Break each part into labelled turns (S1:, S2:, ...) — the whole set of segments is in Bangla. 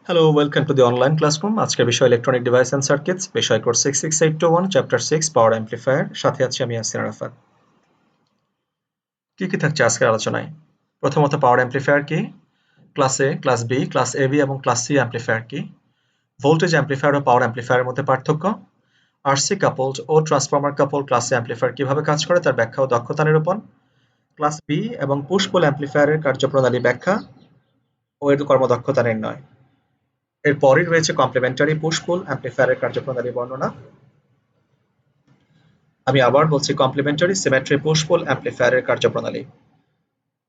S1: Hello, welcome to the online classroom. আজকের বিষয় ইলেকট্রনিক ডিভাইস এন্ড সার্কিটস, বিষয় কোর্স 66821, চ্যাপ্টার 6 পাওয়ার অ্যাম্প্লিফায়ার। সাথে আছি আমি ইয়াসিন আরাফাত। কি থাকছে আজকের আলোচনায়? প্রথমত পাওয়ার অ্যাম্প্লিফায়ার কি, ক্লাস এ, ক্লাস বি, ক্লাস এবি এবং ক্লাস সি অ্যাম্প্লিফায়ার কি, ভোল্টেজ অ্যাম্প্লিফায়ার ও পাওয়ার অ্যাম্প্লিফায়ারের মধ্যে পার্থক্য, RC coupled O transformer coupled class A amplifier কিভাবে কাজ করে তার ব্যাখ্যা ও দক্ষতা নিরূপণ, ক্লাস বি এবং পুশ পুল অ্যাম্প্লিফায়ারের কার্যপ্রণালী ব্যাখ্যা ও এর কর্মদক্ষতা নির্ণয়। এরপরই রয়েছে কমপ্লিমেন্টারি পুশ পুল অ্যাম্প্লিফায়ারের কার্যপ্রণালী বর্ণনা। আমি আবার বলছি, কমপ্লিমেন্টারি সিমেট্রি পুশ পুল অ্যাম্প্লিফায়ারের কার্যপ্রণালী।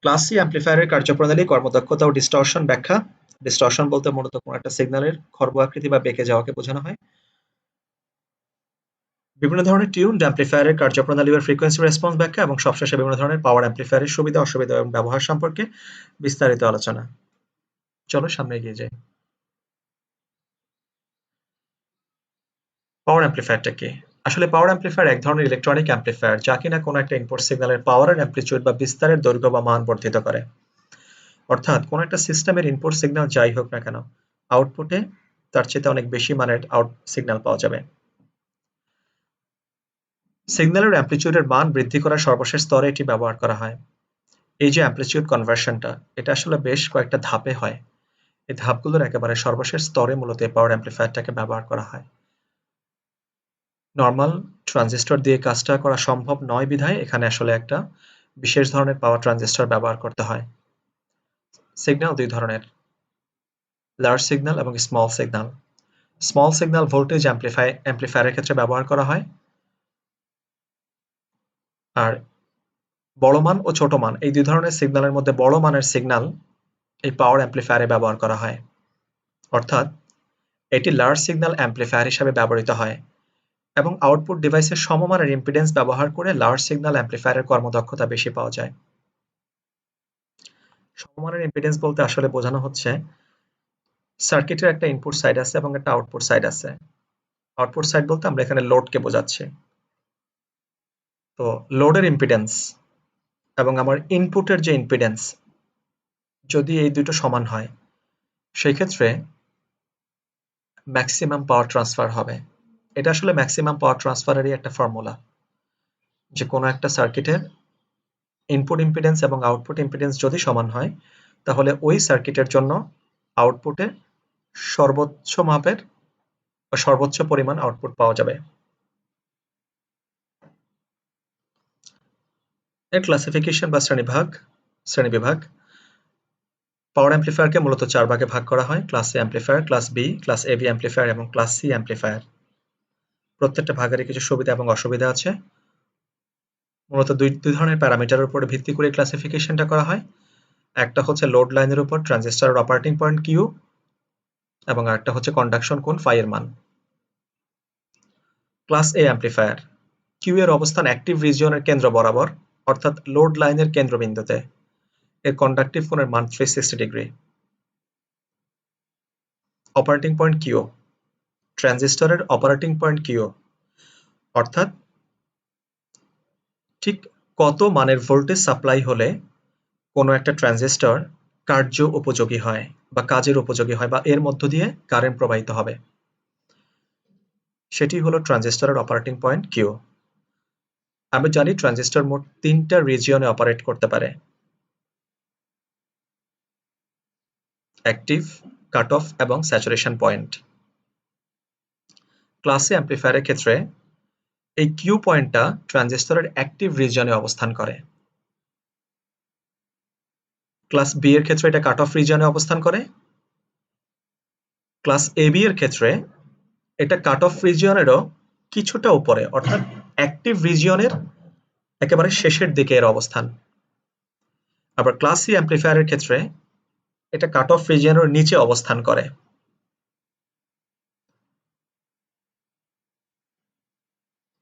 S1: ক্লাস সি অ্যাম্প্লিফায়ারের কার্যপ্রণালী, কর্মদক্ষতা ও ডিস্টরশন ব্যাখ্যা। ডিস্টরশন বলতে মূলত কোনো একটা সিগন্যালের খর্ব আকৃতি বা বেঁকে যাওয়াকে বোঝানো হয়। বিভিন্ন ধরনের টিউনড অ্যাম্প্লিফায়ারের কার্যপ্রণালী বা ফ্রিকোয়েন্সি রেসপন্স ব্যাখ্যা এবং সবশেষে বিভিন্ন ধরনের পাওয়ার অ্যাম্প্লিফায়ারের সুবিধা, অসুবিধা এবং ব্যবহার সম্পর্কে বিস্তারিত আলোচনা। চলো সামনে এগিয়ে যাই। পাওয়ার অ্যাম্প্লিফায়ারটা কি? আসলে পাওয়ার অ্যাম্প্লিফায়ার এক ধরনের ইলেকট্রনিক অ্যাম্প্লিফায়ার যা কিনা কোনো একটা ইনপুট সিগন্যালের পাওয়ারের অ্যাম্প্লিটিউড বা বিস্তারের দৈর্ঘ্য বা মান বর্ধিত করে। অর্থাৎ কোনো একটা সিস্টেমের ইনপুট সিগন্যাল যাই হোক না কেন, আউটপুটে তার চেয়ে অনেক বেশি মানের সিগন্যাল পাওয়া যাবে। সিগন্যালের অ্যাম্প্লিটিউডের মান বৃদ্ধি করার সর্বশেষ স্তরে এটি ব্যবহার করা হয়। এই যে অ্যাম্প্লিটিউড কনভার্সনটা, এটা আসলে বেশ কয়েকটা ধাপে হয়। এই ধাপগুলোর একেবারে সর্বশেষ স্তরে মূলত এই পাওয়ার অ্যাম্প্লিফায়ারটাকে ব্যবহার করা হয়। নর্মাল ট্রানজিস্টর দিয়ে কাজটা করা সম্ভব নয় বিধায় এখানে আসলে একটা বিশেষ ধরনের পাওয়ার ট্রানজিস্টর ব্যবহার করতে হয়। সিগন্যাল দুই ধরনের, লার্জ সিগন্যাল এবং small signal. Small signal voltage অ্যাম্প্লিফায়ারের ক্ষেত্রে ব্যবহার করা হয়, আর বড় মান ও ছোট মান এই দুই ধরনের সিগন্যালের মধ্যে বড় মানের সিগন্যাল এই পাওয়ার অ্যাম্প্লিফায়ারে ব্যবহার করা হয়। অর্থাৎ এটি লার্জ সিগন্যাল অ্যাম্প্লিফায়ার হিসাবে ব্যবহৃত হয় এবং আউটপুট ডিভাইসের সমমানের ইম্পিডেন্স ব্যবহার করে লার্জ সিগন্যাল অ্যাম্প্লিফায়ারের কর্মদক্ষতা বেশি পাওয়া যায়। সমমানের ইম্পিডেন্স বলতে আসলে বোঝানো হচ্ছে সার্কিটের একটা ইনপুট সাইড আছে এবং একটা আউটপুট সাইড আছে। আউটপুট সাইড বলতে আমরা এখানে লোডকে বোঝাচ্ছি। তো লোডের ইম্পিডেন্স এবং আমার ইনপুটের যে ইম্পিডেন্স যদি এই দুটো সমান হয়, সেই ক্ষেত্রে ম্যাক্সিমাম পাওয়ার ট্রান্সফার হবে। এটা আসলে ম্যাক্সিমাম পাওয়ার ট্রান্সফারেরই একটা ফর্মুলা, যে কোনো একটা সার্কিটের ইনপুট ইম্পিডেন্স এবং আউটপুট ইম্পিডেন্স যদি সমান হয়, তাহলে ওই সার্কিটের জন্য আউটপুটে সর্বোচ্চ মাপের বা সর্বোচ্চ পরিমাণ আউটপুট পাওয়া যাবে। এর ক্লাসিফিকেশন বা শ্রেণীবিভাগ। পাওয়ার অ্যাম্প্লিফায়ারকে মূলত 4 ভাগে ভাগ করা হয়: class A amplifier, class B, class AB amplifier এবং ক্লাস সি অ্যাম্প্লিফায়ার। প্রত্যেকটা ভাগেরই কিছু সুবিধা এবং অসুবিধা আছে। মূলত দুই ধরনের প্যারামিটারের উপরে ভিত্তি করে ক্লাসিফিকেশনটা করা হয়। একটা হচ্ছে লোড লাইনের উপর ট্রানজিস্টরের অপারেটিং পয়েন্ট কিউ এবং আরেকটা হচ্ছে কন্ডাকশন কোণ ফাই এর মান। ক্লাস এ অ্যাম্প্লিফায়ার, কিউ এর অবস্থান অ্যাক্টিভ রিজিয়নের কেন্দ্র বরাবর, অর্থাৎ লোড লাইনের কেন্দ্রবিন্দুতে। এর কন্ডাক্টিভ কোণের মান 360 ডিগ্রি। অপারেটিং পয়েন্ট কিউ, ট্রানজিস্টরের অপারেটিং পয়েন্ট কিউ, অর্থাৎ ঠিক কত মানের ভোল্টেজ সাপ্লাই হলে কোনো একটা ট্রানজিস্টর কার্য উপযোগী হয় বা কাজের উপযোগী হয় বা এর মধ্য দিয়ে কারেন্ট প্রবাহিত হবে, সেটি হলো ট্রানজিস্টরের অপারেটিং পয়েন্ট কিউ। আমরা জানি ট্রানজিস্টর মোট 3টা রিজিয়নে অপারেট করতে পারে: অ্যাক্টিভ, কাট অফ এবং স্যাচুরেশন পয়েন্ট। ক্লাস এ অ্যাম্প্লিফায়ারের ক্ষেত্রে এই কিউ পয়েন্টটা ট্রানজিস্টরের অ্যাক্টিভ রিজিয়নে অবস্থান করে। ক্লাস বি এর ক্ষেত্রে এটা কাট অফ রিজিয়নে অবস্থান করে। ক্লাস এবি এর ক্ষেত্রে এটা কাট অফ রিজিয়নেরও কিছুটা উপরে, অর্থাৎ অ্যাক্টিভ রিজিয়নের একেবারে শেষের দিকে এর অবস্থান। আবার ক্লাস সি অ্যাম্প্লিফায়ারের ক্ষেত্রে এটা কাট অফ রিজিয়নের নিচে অবস্থান করে।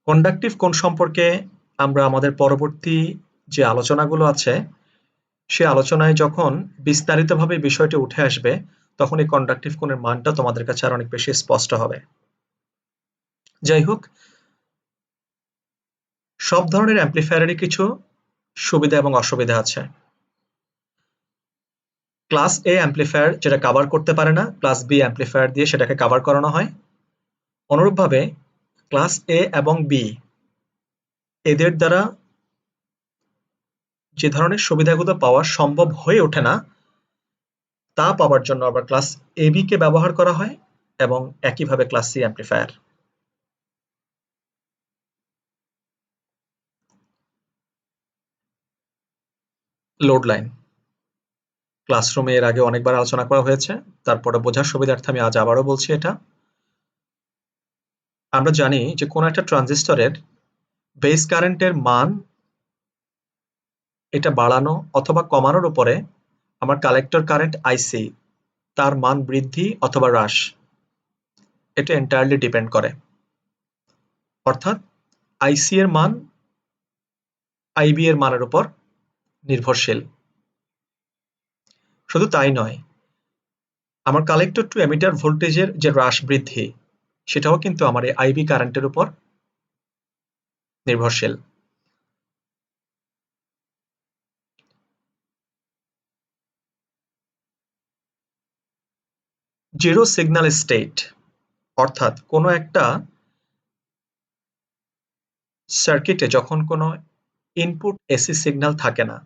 S1: কন্ডাকটিভ কোণ সম্পর্কে আমরা আমাদের পরবর্তী যে আলোচনাগুলো আছে, সে আলোচনায় যখন বিস্তারিতভাবে বিষয়টি উঠে আসবে, তখন এই কন্ডাকটিভ কোণের মানটা তোমাদের কাছে আর অনেক বেশি স্পষ্ট হবে। যাই হোক, সব ধরনের অ্যাম্প্লিফায়ারেরই কিছু সুবিধা এবং অসুবিধা আছে। ক্লাস এ অ্যাম্পলিফায়ার যেটা কভার করতে পারে না, ক্লাস বি অ্যাম্পলিফায়ার দিয়ে সেটাকে কভার করানো হয়। অনুরূপভাবে ক্লাস এ এবং বি এদের দ্বারা যে ধরনের সুবিধাগুলো পাওয়া সম্ভব হয়ে ওঠে না, তা পাওয়ার জন্য আবার ক্লাস এবি কে ব্যবহার করা হয়, এবং একইভাবে class C amplifier. Load line ক্লাসরুমে এর আগে অনেকবার আলোচনা করা হয়েছে, তারপরে বোঝার সুবিধার্থে আমি আজ আবারও বলছি। এটা আমরা জানি যে কোন একটা ট্রানজিস্টরের বেস কারেন্টের মান এটা বাড়ানো অথবা কমানোর উপরে আমার কালেক্টর কারেন্ট আইসি তার মান বৃদ্ধি অথবা হ্রাস এটা এন্টায়ারলি ডিপেন্ড করে। অর্থাৎ আইসি এর মান আইবি এর মানের উপর নির্ভরশীল। শুধু তাই নয়, আমার কালেক্টর টু এমিটার ভোল্টেজের যে হ্রাস বৃদ্ধি সেটাও কিন্তু আমার এই আইবি কারেন্টের উপর নির্ভরশীল। জিরো সিগন্যাল স্টেট অর্থাৎ কোনো একটা সার্কিটে যখন কোনো ইনপুট এসি সিগন্যাল থাকে না,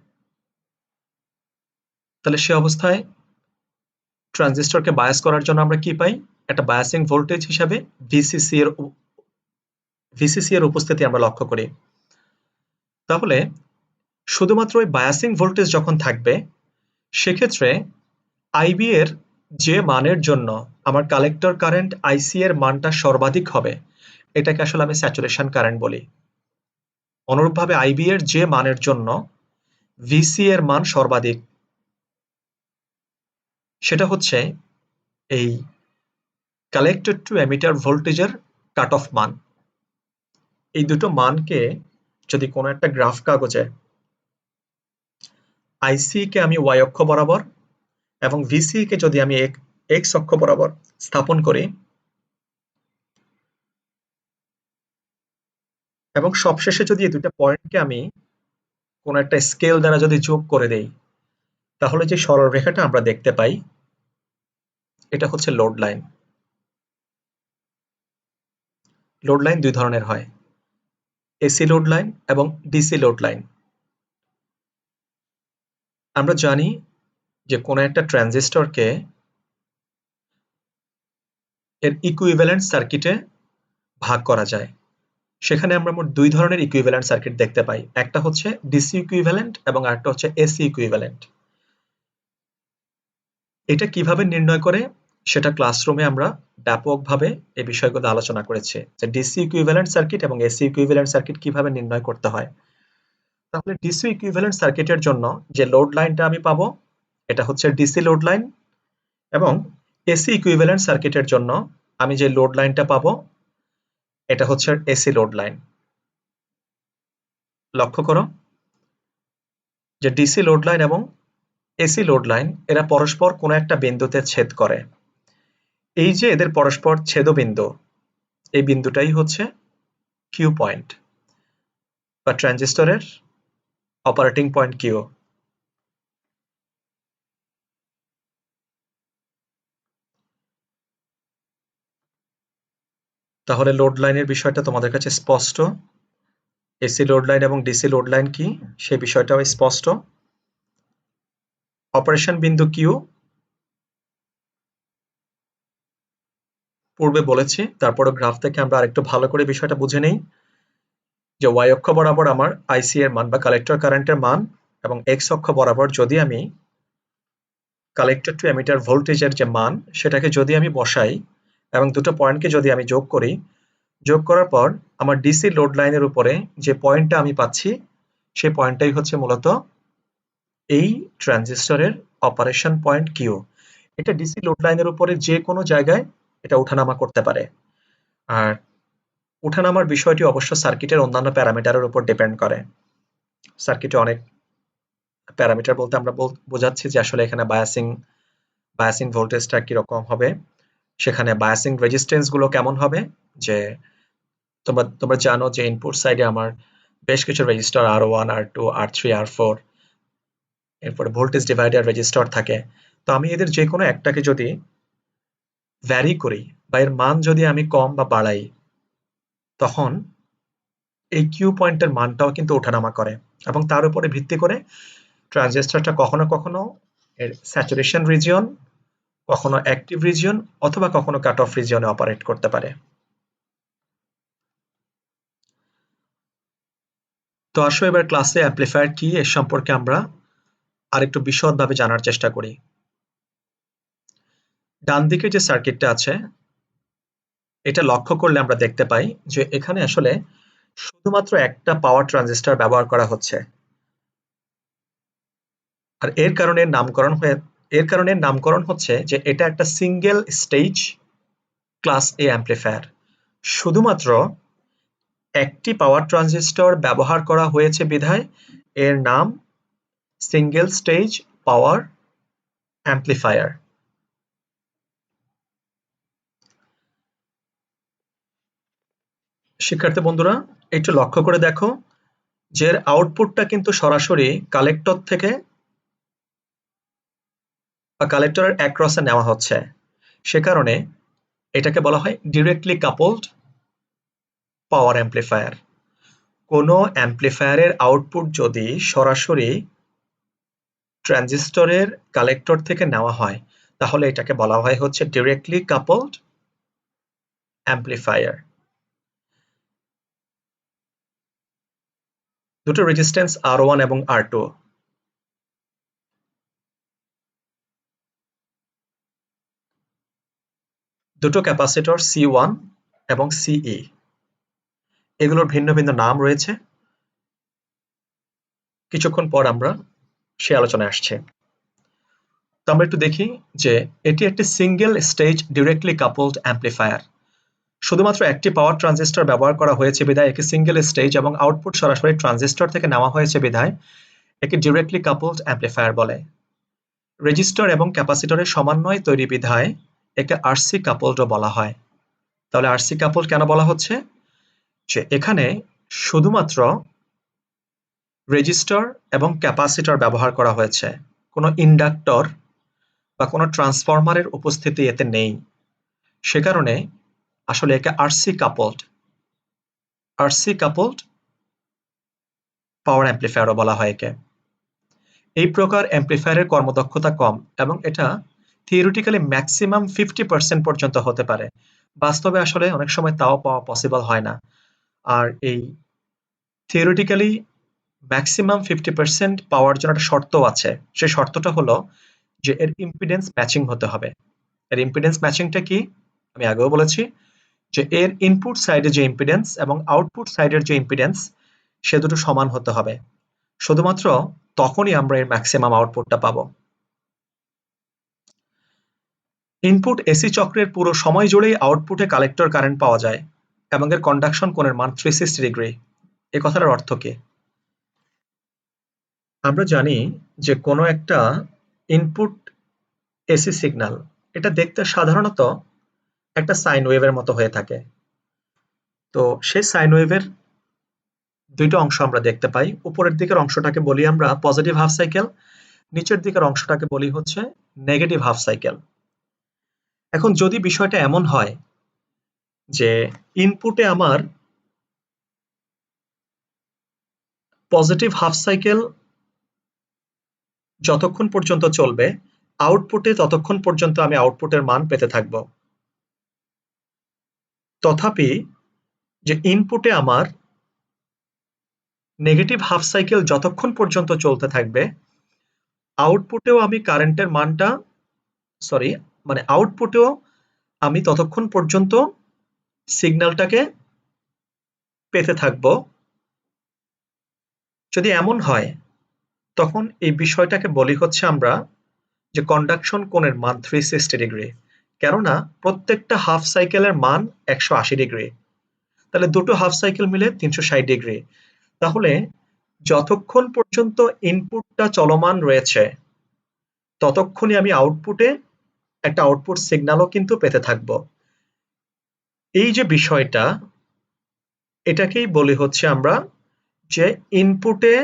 S1: তাহলে সে অবস্থায় ট্রানজিস্টরকে বায়াস করার জন্য আমরা কি পাই? একটা বায়াসিং ভোল্টেজ হিসাবে ভিসিসি এর উপস্থিতি আমরা লক্ষ্য করি। তাহলে শুধুমাত্র ওই বায়াসিং ভোল্টেজ যখন থাকবে, সেক্ষেত্রে আইবি এর যে মানের জন্য আমার কালেক্টর কারেন্ট আইসি এর মানটা সর্বাধিক হবে, এটাকে আসলে আমি স্যাচুরেশন কারেন্ট বলি। অনুরূপভাবে আইবি এর যে মানের জন্য ভিসি এর মান সর্বাধিক, সেটা হচ্ছে এই কালেক্টর টু এমিটার ভোল্টেজের কাট অফ মান। এই দুটো মানকে যদি কোনো একটা গ্রাফ কাগজে আইসি কে আমি ওয়াই অক্ষ বরাবর এবং ভিসি কে যদি আমি এক্স অক্ষ বরাবর স্থাপন করি এবং সবশেষে যদি এই দুটো পয়েন্টকে আমি কোনো একটা স্কেল দ্বারা যদি যোগ করে দেই, তাহলে যে সরলরেখাটা আমরা দেখতে পাই এটা হচ্ছে লোড লাইন। লোড লাইন দুই ধরনের হয়, এসি লোড লাইন এবং ডিসি লোড লাইন। আমরা জানি যে কোনো একটা ট্রানজিস্টরকে এর ইকুইভ্যালেন্ট সার্কিটে ভাগ করা যায়। সেখানে আমরা মোট দুই ধরনের ইকুইভ্যালেন্ট সার্কিট দেখতে পাই, একটা হচ্ছে ডিসি ইকুইভ্যালেন্ট এবং আরেকটা হচ্ছে এসি ইকুইভ্যালেন্ট। এটা কিভাবে নির্ণয় করে সেটা ক্লাসরুমে আমরা ব্যাপকভাবে এই বিষয়গুলো আলোচনা করেছি, যে ডিসি ইকুইভ্যালেন্ট সার্কিট এবং এসি ইকুইভ্যালেন্ট সার্কিট কিভাবে নির্ণয় করতে হয়। তাহলে ডিসি ইকুইভ্যালেন্ট সার্কিটের জন্য যে লোড লাইনটা আমি পাবো এটা হচ্ছে ডিসি লোড লাইন, এবং এসি ইকুইভ্যালেন্ট সার্কিটের জন্য আমি যে লোড লাইনটা পাবো এটা হচ্ছে এসি লোড লাইন। লক্ষ্য করো যে ডিসি লোড লাইন এবং এসি লোড লাইন এরা পরস্পর কোনো একটা বিন্দুতে ছেদ করে। এই যে এদের পরস্পর ছেদবিন্দু, এই বিন্দুটাই হচ্ছে কিউ পয়েন্ট বা ট্রানজিস্টরের অপারেটিং পয়েন্ট কিউ। তাহলে লোড লাইনের বিষয়টা তোমাদের কাছে স্পষ্ট, এসি লোড লাইন এবং ডিসি লোড লাইন কি সেই বিষয়টাও স্পষ্ট। অপারেশন বিন্দু কিউ পূর্বে বলেছি, তারপরে গ্রাফ থেকে আমরা আরেকটু ভালো করে বিষয়টা বুঝে নেই যে ওয়াই অক্ষ বরাবর আমার আইসি এর মান বা কালেক্টর কারেন্টের মান, এবং এক্স অক্ষ বরাবর যদি আমি কালেক্টর টু এমিটার ভোল্টেজের যে মান সেটাকে যদি আমি বসাই এবং দুটো পয়েন্টকে যদি আমি যোগ করি, যোগ করার পর আমার ডিসি লোড লাইনের উপরে যে পয়েন্টটা আমি পাচ্ছি সেই পয়েন্টটাই হচ্ছে মূলত এই ট্রানজিস্টরের অপারেশন পয়েন্ট কিউ। এটা ডিসি লোড লাইনের উপরে যে কোনো জায়গায় এটা ওঠানামা করতে পারে। আর ওঠানামার বিষয়টি অবশ্য সার্কিটের অন্যান্য প্যারামিটারের উপর ডিপেন্ড করে। সার্কিটে অনেক প্যারামিটার বলতে আমরা বোঝাচ্ছি যে আসলে এখানে বায়াসিং ভোল্টেজটা কিরকম হবে, সেখানে বায়াসিং রেজিস্ট্যান্স গুলো কেমন হবে, যে তোমরা জানো যে ইনপুট সাইডে আমার বেশ কিছু register R1 R2 R3 R4, এরপরে ভোল্টেজ ডিভাইডার রেজিস্টার থাকে। তো আমি এদের যে কোনো একটাকে যদি ভ্যারি করি বা এর মান যদি আমি কম বা বাড়াই, তখন এই কিউ পয়েন্টের মানটাও কিন্তু ওঠানামা করে, এবং তার উপরে ভিত্তি করে ট্রানজিস্টরটা কখনো কখনো এর স্যাচুরেশন রিজিয়ন, কখনো অ্যাক্টিভ রিজিয়ন অথবা কখনো কাট অফ রিজিয়নে অপারেট করতে পারে। তো আসো এবার ক্লাসে অ্যাম্প্লিফায়ার কি এর সম্পর্কে আমরা আরেকটু বিশদভাবে জানার চেষ্টা করি। ডান দিকে যে সার্কিটটা আছে এটা লক্ষ্য করলে আমরা দেখতে পাই যে এখানে আসলে শুধুমাত্র একটা পাওয়ার ট্রানজিস্টর ব্যবহার করা হচ্ছে, আর এর কারণে নামকরণ হচ্ছে যে এটা একটা single stage class A amplifier. শুধুমাত্র একটি পাওয়ার ট্রানজিস্টর ব্যবহার করা হয়েছে বিধায় এর নাম সিঙ্গেল স্টেজ পাওয়ার অ্যাম্প্লিফায়ার। শিক্ষার্থী বন্ধুরা একটু লক্ষ্য করে দেখো যে এর আউটপুটটা কিন্তু সরাসরি কালেক্টর থেকে বা কালেক্টরের অ্যাক্রসে নেওয়া হচ্ছে, সে কারণে এটাকে বলা হয় ডিরেক্টলি কাপলড পাওয়ার অ্যাম্প্লিফায়ার। কোনো অ্যাম্প্লিফায়ারের আউটপুট যদি সরাসরি ট্রানজিস্টরের কালেক্টর থেকে নেওয়া হয় তাহলে এটাকে বলা হয় হচ্ছে ডিরেক্টলি কাপলড অ্যাম্প্লিফায়ার। দুটো রেজিস্ট্যান্স R1 এবং R2, দুটো ক্যাপাসিটর C1 এবং CE, এগুলোর ভিন্ন ভিন্ন নাম রয়েছে, কিছুক্ষণ পর আমরা সে আলোচনায় আসছে। তো আমরা একটু দেখি যে এটি একটি single stage directly coupled amplifier. শুধুমাত্র একটি পাওয়ার ট্রানজিস্টর ব্যবহার করা হয়েছে বিধায় একে সিঙ্গেল স্টেজ এবং আউটপুট সরাসরি ট্রানজিস্টর থেকে নেওয়া হয়েছে বিধায় একে ডিরেক্টলি কাপলড অ্যাম্প্লিফায়ার বলে। রেজিস্টর এবং ক্যাপাসিটরের সমন্বয়ে তৈরি বিধায় একে আরসি কাপলডও বলা হয়। তাহলে আরসি কাপলড কেন বলা হচ্ছে? যে এখানে শুধুমাত্র রেজিস্টর এবং ক্যাপাসিটর ব্যবহার করা হয়েছে, কোনো ইন্ডাক্টর বা কোনো ট্রান্সফরমারের উপস্থিতি এতে নেই, সে কারণে আসলে একে আরসি কাপলড পাওয়ার অ্যাম্প্লিফায়ারও বলা হয় একে। এই প্রকার অ্যাম্প্লিফায়ারের কর্মদক্ষতা কম এবং এটা থিওরিটিক্যালি ম্যাক্সিমাম 50% পর্যন্ত হতে পারে, বাস্তবে আসলে অনেক সময় তাও পাওয়া পসিবল হয় না। আর এই থিওরিটিক্যালি ম্যাক্সিমাম 50% পাওয়ার জন্য একটা শর্ত আছে, সেই শর্তটা হলো যে এর ইম্পিডেন্স ম্যাচিং হতে হবে। এর ইম্পিডেন্স ম্যাচিংটা কি? আমি আগেও বলেছি যে এর ইনপুট সাইডে যে ইম্পিডেন্স এবং আউটপুট সাইডের যে ইম্পিডেন্স সে দুটো সমান হতে হবে, শুধুমাত্র তখনই আমরা এর ম্যাক্সিমাম আউটপুটটা পাবো। ইনপুট এসি চক্রের পুরো সময় জুড়েই আউটপুটে কালেক্টর কারেন্ট পাওয়া যায় এবং এর কন্ডাকশন কোণের মান 360 ডিগ্রি। এই কথাটার অর্থ কি? আমরা জানি যে কোনো একটা ইনপুট এসি সিগন্যাল এটা দেখতে সাধারণত একটা সাইন ওয়েভের মতো হয়ে থাকে। তো সেই সাইন ওয়েভের দুইটা অংশ আমরা দেখতে পাই। উপরের দিকের অংশটাকে বলি আমরা পজিটিভ হাফ সাইকেল, নিচের দিকের অংশটাকে বলি হচ্ছে নেগেটিভ হাফ সাইকেল। এখন যদি বিষয়টা এমন হয় যে ইনপুটে আমার পজিটিভ হাফ সাইকেল যতক্ষণ পর্যন্ত চলবে, আউটপুটে ততক্ষণ পর্যন্ত আমি আউটপুটের মান পেতে থাকব। তথাপি যে ইনপুটে আমার নেগেটিভ হাফ সাইকেল যতক্ষণ পর্যন্ত চলতে থাকবে, আউটপুটেও আমি কারেন্টের মানটা আউটপুটেও আমি ততক্ষণ পর্যন্ত সিগন্যালটাকে পেতে থাকব। যদি এমন হয় তখন এই বিষয়টাকে বলি হচ্ছে আমরা যে কন্ডাকশন কোণের মান 360 ডিগ্রি, কেননা প্রত্যেকটা হাফ সাইকেলের মান 180 ডিগ্রি, তাহলে দুটো হাফ সাইকেল মিলে 360 ডিগ্রি। তাহলে যতক্ষণ পর্যন্ত ইনপুটটা চলমান রয়েছে ততক্ষণই আমি আউটপুটে একটা আউটপুট সিগন্যালও কিন্তু পেতে থাকব। এই যে বিষয়টা, এটাকেই বলি হচ্ছে আমরা যে ইনপুটে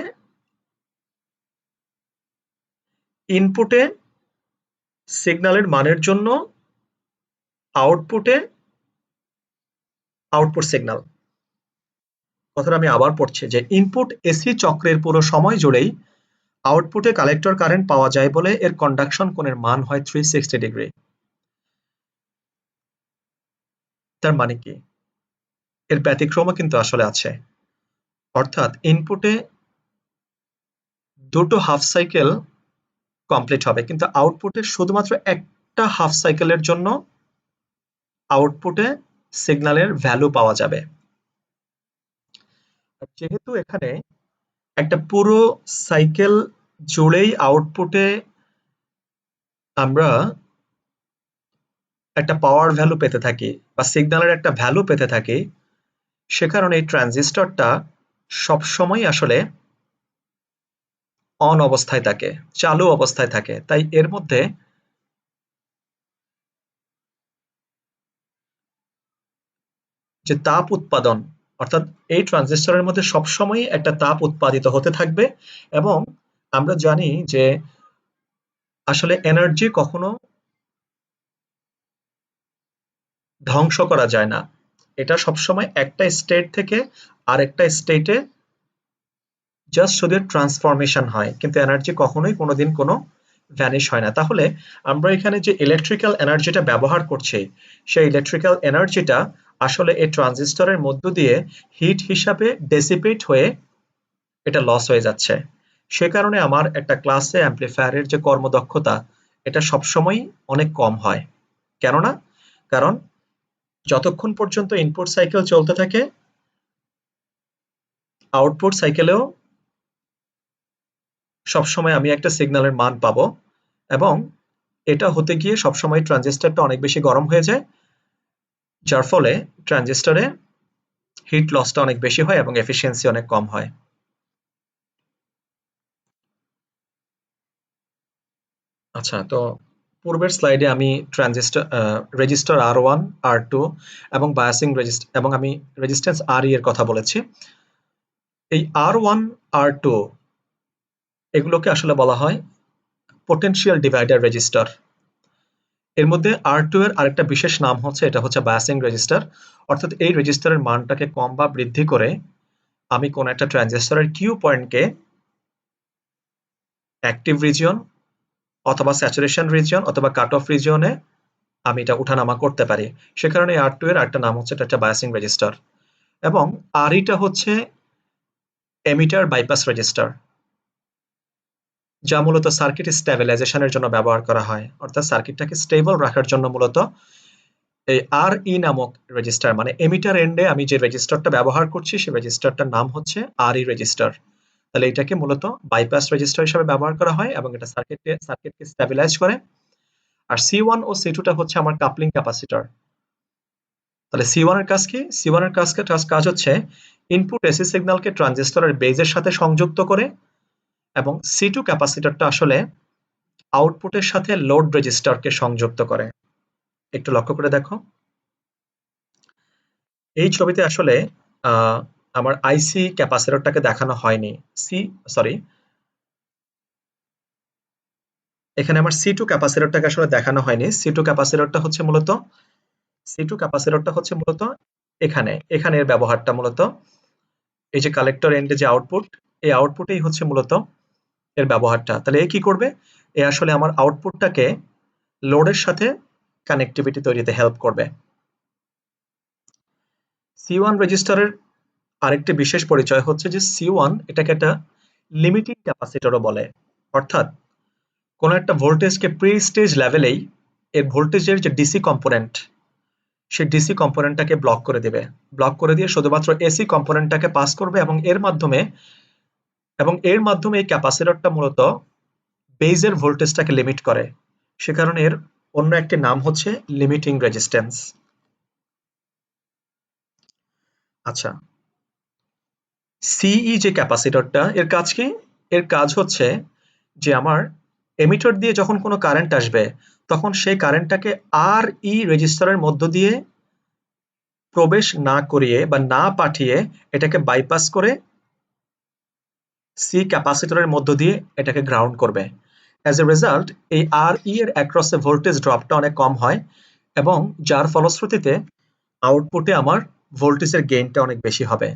S1: সিগন্যালের মানের জন্য আউটপুটে আউটপুট সিগন্যাল। কথাটা আমি আবার পড়ছি যে ইনপুট এসি চক্রের পুরো সময় জুড়েই আউটপুটে কালেক্টর কারেন্ট পাওয়া যায় বলে এর কন্ডাকশন কোণের মান হয় 360 ডিগ্রি। তার মানে কি? এর ব্যতিক্রমও কিন্তু আসলে আছে। অর্থাৎ ইনপুটে দুটো হাফ সাইকেল কমপ্লিট হবে, কিন্তু আউটপুটে শুধুমাত্র একটা হাফ সাইকেলের জন্য আউটপুটে সিগন্যালের ভ্যালু পাওয়া যাবে। যেহেতু এখানে একটা পুরো সাইকেল জুড়েই আউটপুটে আমরা একটা পাওয়ার ভ্যালু পেতে থাকি বা সিগন্যালের একটা ভ্যালু পেতে থাকি, সে কারণে এই ট্রানজিস্টরটা সবসময় আসলে অন অবস্থায় থাকে, চালু অবস্থায় থাকে। তাই এর মধ্যে যে তাপ উৎপাদন, অর্থাৎ এই ট্রানজিস্টরের মধ্যে সবসময় একটা তাপ উৎপাদিত হতে থাকবে। এবং আমরা জানি যে আসলে এনার্জি কখনো ধ্বংস করা যায় না, এটা সবসময় একটা স্টেট থেকে আরেকটা স্টেটে জাস্ট শুধু ট্রান্সফরমেশন হয়, কিন্তু এনার্জি কখনোই কোনোদিন কোনো ভ্যানিশ হয় না। তাহলে আমরা এখানে যে ইলেকট্রিক্যাল এনার্জিটা ব্যবহার করছি, সেই ইলেকট্রিক্যাল এনার্জিটা আসলে এই ট্রানজিস্টরের মধ্য দিয়ে হিট হিসাবে ডেসিপেট হয়ে এটা লস হয়ে যাচ্ছে। সে কারণে আমার একটা ক্লাসে অ্যাম্প্লিফায়ারের যে কর্মদক্ষতা, এটা সবসময় অনেক কম হয়। কেননা কারণ যতক্ষণ পর্যন্ত ইনপুট সাইকেল চলতে থাকে, আউটপুট সাইকেলেও সবসময় আমি একটা সিগন্যালের মান পাবো, এবং এটা হতে গিয়ে সবসময় ট্রানজিস্টরটা অনেক বেশি গরম হয়ে যায়, যার ফলে ট্রানজিস্টরে হিট লসটা অনেক বেশি হয় এবং এফিসিয়েন্সি অনেক কম হয়। আচ্ছা, তো পূর্বের স্লাইডে আমি ট্রানজিস্টর রেজিস্টার R1, R2 এবং বায়াসিং রেজিস্টার এবং আমি রেজিস্ট্যান্স RE এর কথা বলেছি। এই R1, R2 এগুলোকে আসলে বলা হয় পোটেনশিয়াল ডিভাইডার রেজিস্টার। এর মধ্যে R2 এর আরেকটা বিশেষ নাম হচ্ছে, এটা হচ্ছে বায়াসিং রেজিস্টার। অর্থাৎ এই রেজিস্টারের মানটাকে কম বা বৃদ্ধি করে আমি কোন একটা ট্রানজিস্টরের কিউ পয়েন্টকে অ্যাক্টিভ রিজিয়ন অথবা স্যাচুরেশন রিজিয়ন অথবা কাট অফ রিজিয়নে আমি এটা উঠানামা করতে পারি। সে কারণে R2 এর আরেকটা নাম হচ্ছে, এটা একটা বায়াসিং রেজিস্টার। এবং RE টা হচ্ছে এমিটার বাইপাস রেজিস্টার, যা মূলত সার্কিট স্টেবিলাইজেশনের জন্য ব্যবহার করা হয়। অর্থাৎ সার্কিটটাকে স্টেবল রাখার জন্য মূলত এই RE নামক রেজিস্টার, মানে এমিটার এন্ডে আমি যে রেজিস্টারটা ব্যবহার করছি সেই রেজিস্টারটার নাম হচ্ছে RE রেজিস্টার। তাহলে এটাকে মূলত বাইপাস রেজিস্টার হিসেবে ব্যবহার করা হয় এবং এটা সার্কিটকে স্টেবিলাইজ করে। আর C1 ও C2 টা হচ্ছে আমার কাপলিং ক্যাপাসিটর। তাহলে C1 এর কাজ কি? C1 এর কাজ হচ্ছে ইনপুট এসি সিগন্যালকে ট্রানজিস্টরের বেজের সাথে সংযুক্ত করে, এবং C2 ক্যাপাসিটরটা আসলে আউটপুটের সাথে লোড রেজিস্টারকে সংযুক্ত করে। একটু লক্ষ্য করে দেখো, এই ছবিতে আসলে আমার আইসি ক্যাপাসিটরটাকে দেখানো হয়নি। সরি, এখানে আমার C2 ক্যাপাসিটরটাকে আসলে দেখানো হয়নি। C2 ক্যাপাসিটরটা হচ্ছে মূলত এখানে এর ব্যবহারটা মূলত এই যে কালেক্টর এন্ডে যে আউটপুট, এই আউটপুটেই হচ্ছে মূলত এর ব্যবহারটা। তাহলে এ কি করবে? এ আসলে আমার আউটপুটটাকে লোডের সাথে কানেক্টিভিটি তৈরিতে হেল্প করবে। C1 রেজিস্টারের আরেকটি বিশেষ পরিচয় হচ্ছে যে C1 এটাকে একটা লিমিটিং ক্যাপাসিটরও বলে। অর্থাৎ কোন একটা ভোল্টেজকে প্রি স্টেজ লেভেলেই এর ভোল্টেজের যে ডিসি কম্পোনেন্ট, সেই ডিসি কম্পোনেন্টটাকে ব্লক করে দেবে। ব্লক করে দিয়ে শুধুমাত্র এসি কম্পোনেন্টটাকে পাস করবে, এবং এর মাধ্যমে এই ক্যাপাসিটরটা মূলত বেজের ভোল্টেজটাকে লিমিট করে। সে কারণে এর অন্য একটি নাম হচ্ছে লিমিটিং রেজিস্ট্যান্স। আচ্ছা, সিই যে ক্যাপাসিটরটা, এর কাজ কি? এর কাজ হচ্ছে যে আমার এমিটার দিয়ে যখন কোনো কারেন্ট আসবে, তখন সেই কারেন্টটাকে আর ই রেজিস্টারের মধ্য দিয়ে প্রবেশ না করিয়ে বা না পাঠিয়ে এটাকে বাইপাস করে সি ক্যাপাসিটরের মধ্য দিয়ে এটাকে গ্রাউন্ড করবে। অ্যাজ এ রেজাল্ট এই আর ই এর অ্যাক্রসে ভোল্টেজ ড্রপটা অনেক কম হয় এবং যার ফলশ্রুতিতে আউটপুটে আমার ভোল্টেজের গেইনটা অনেক বেশি হবে।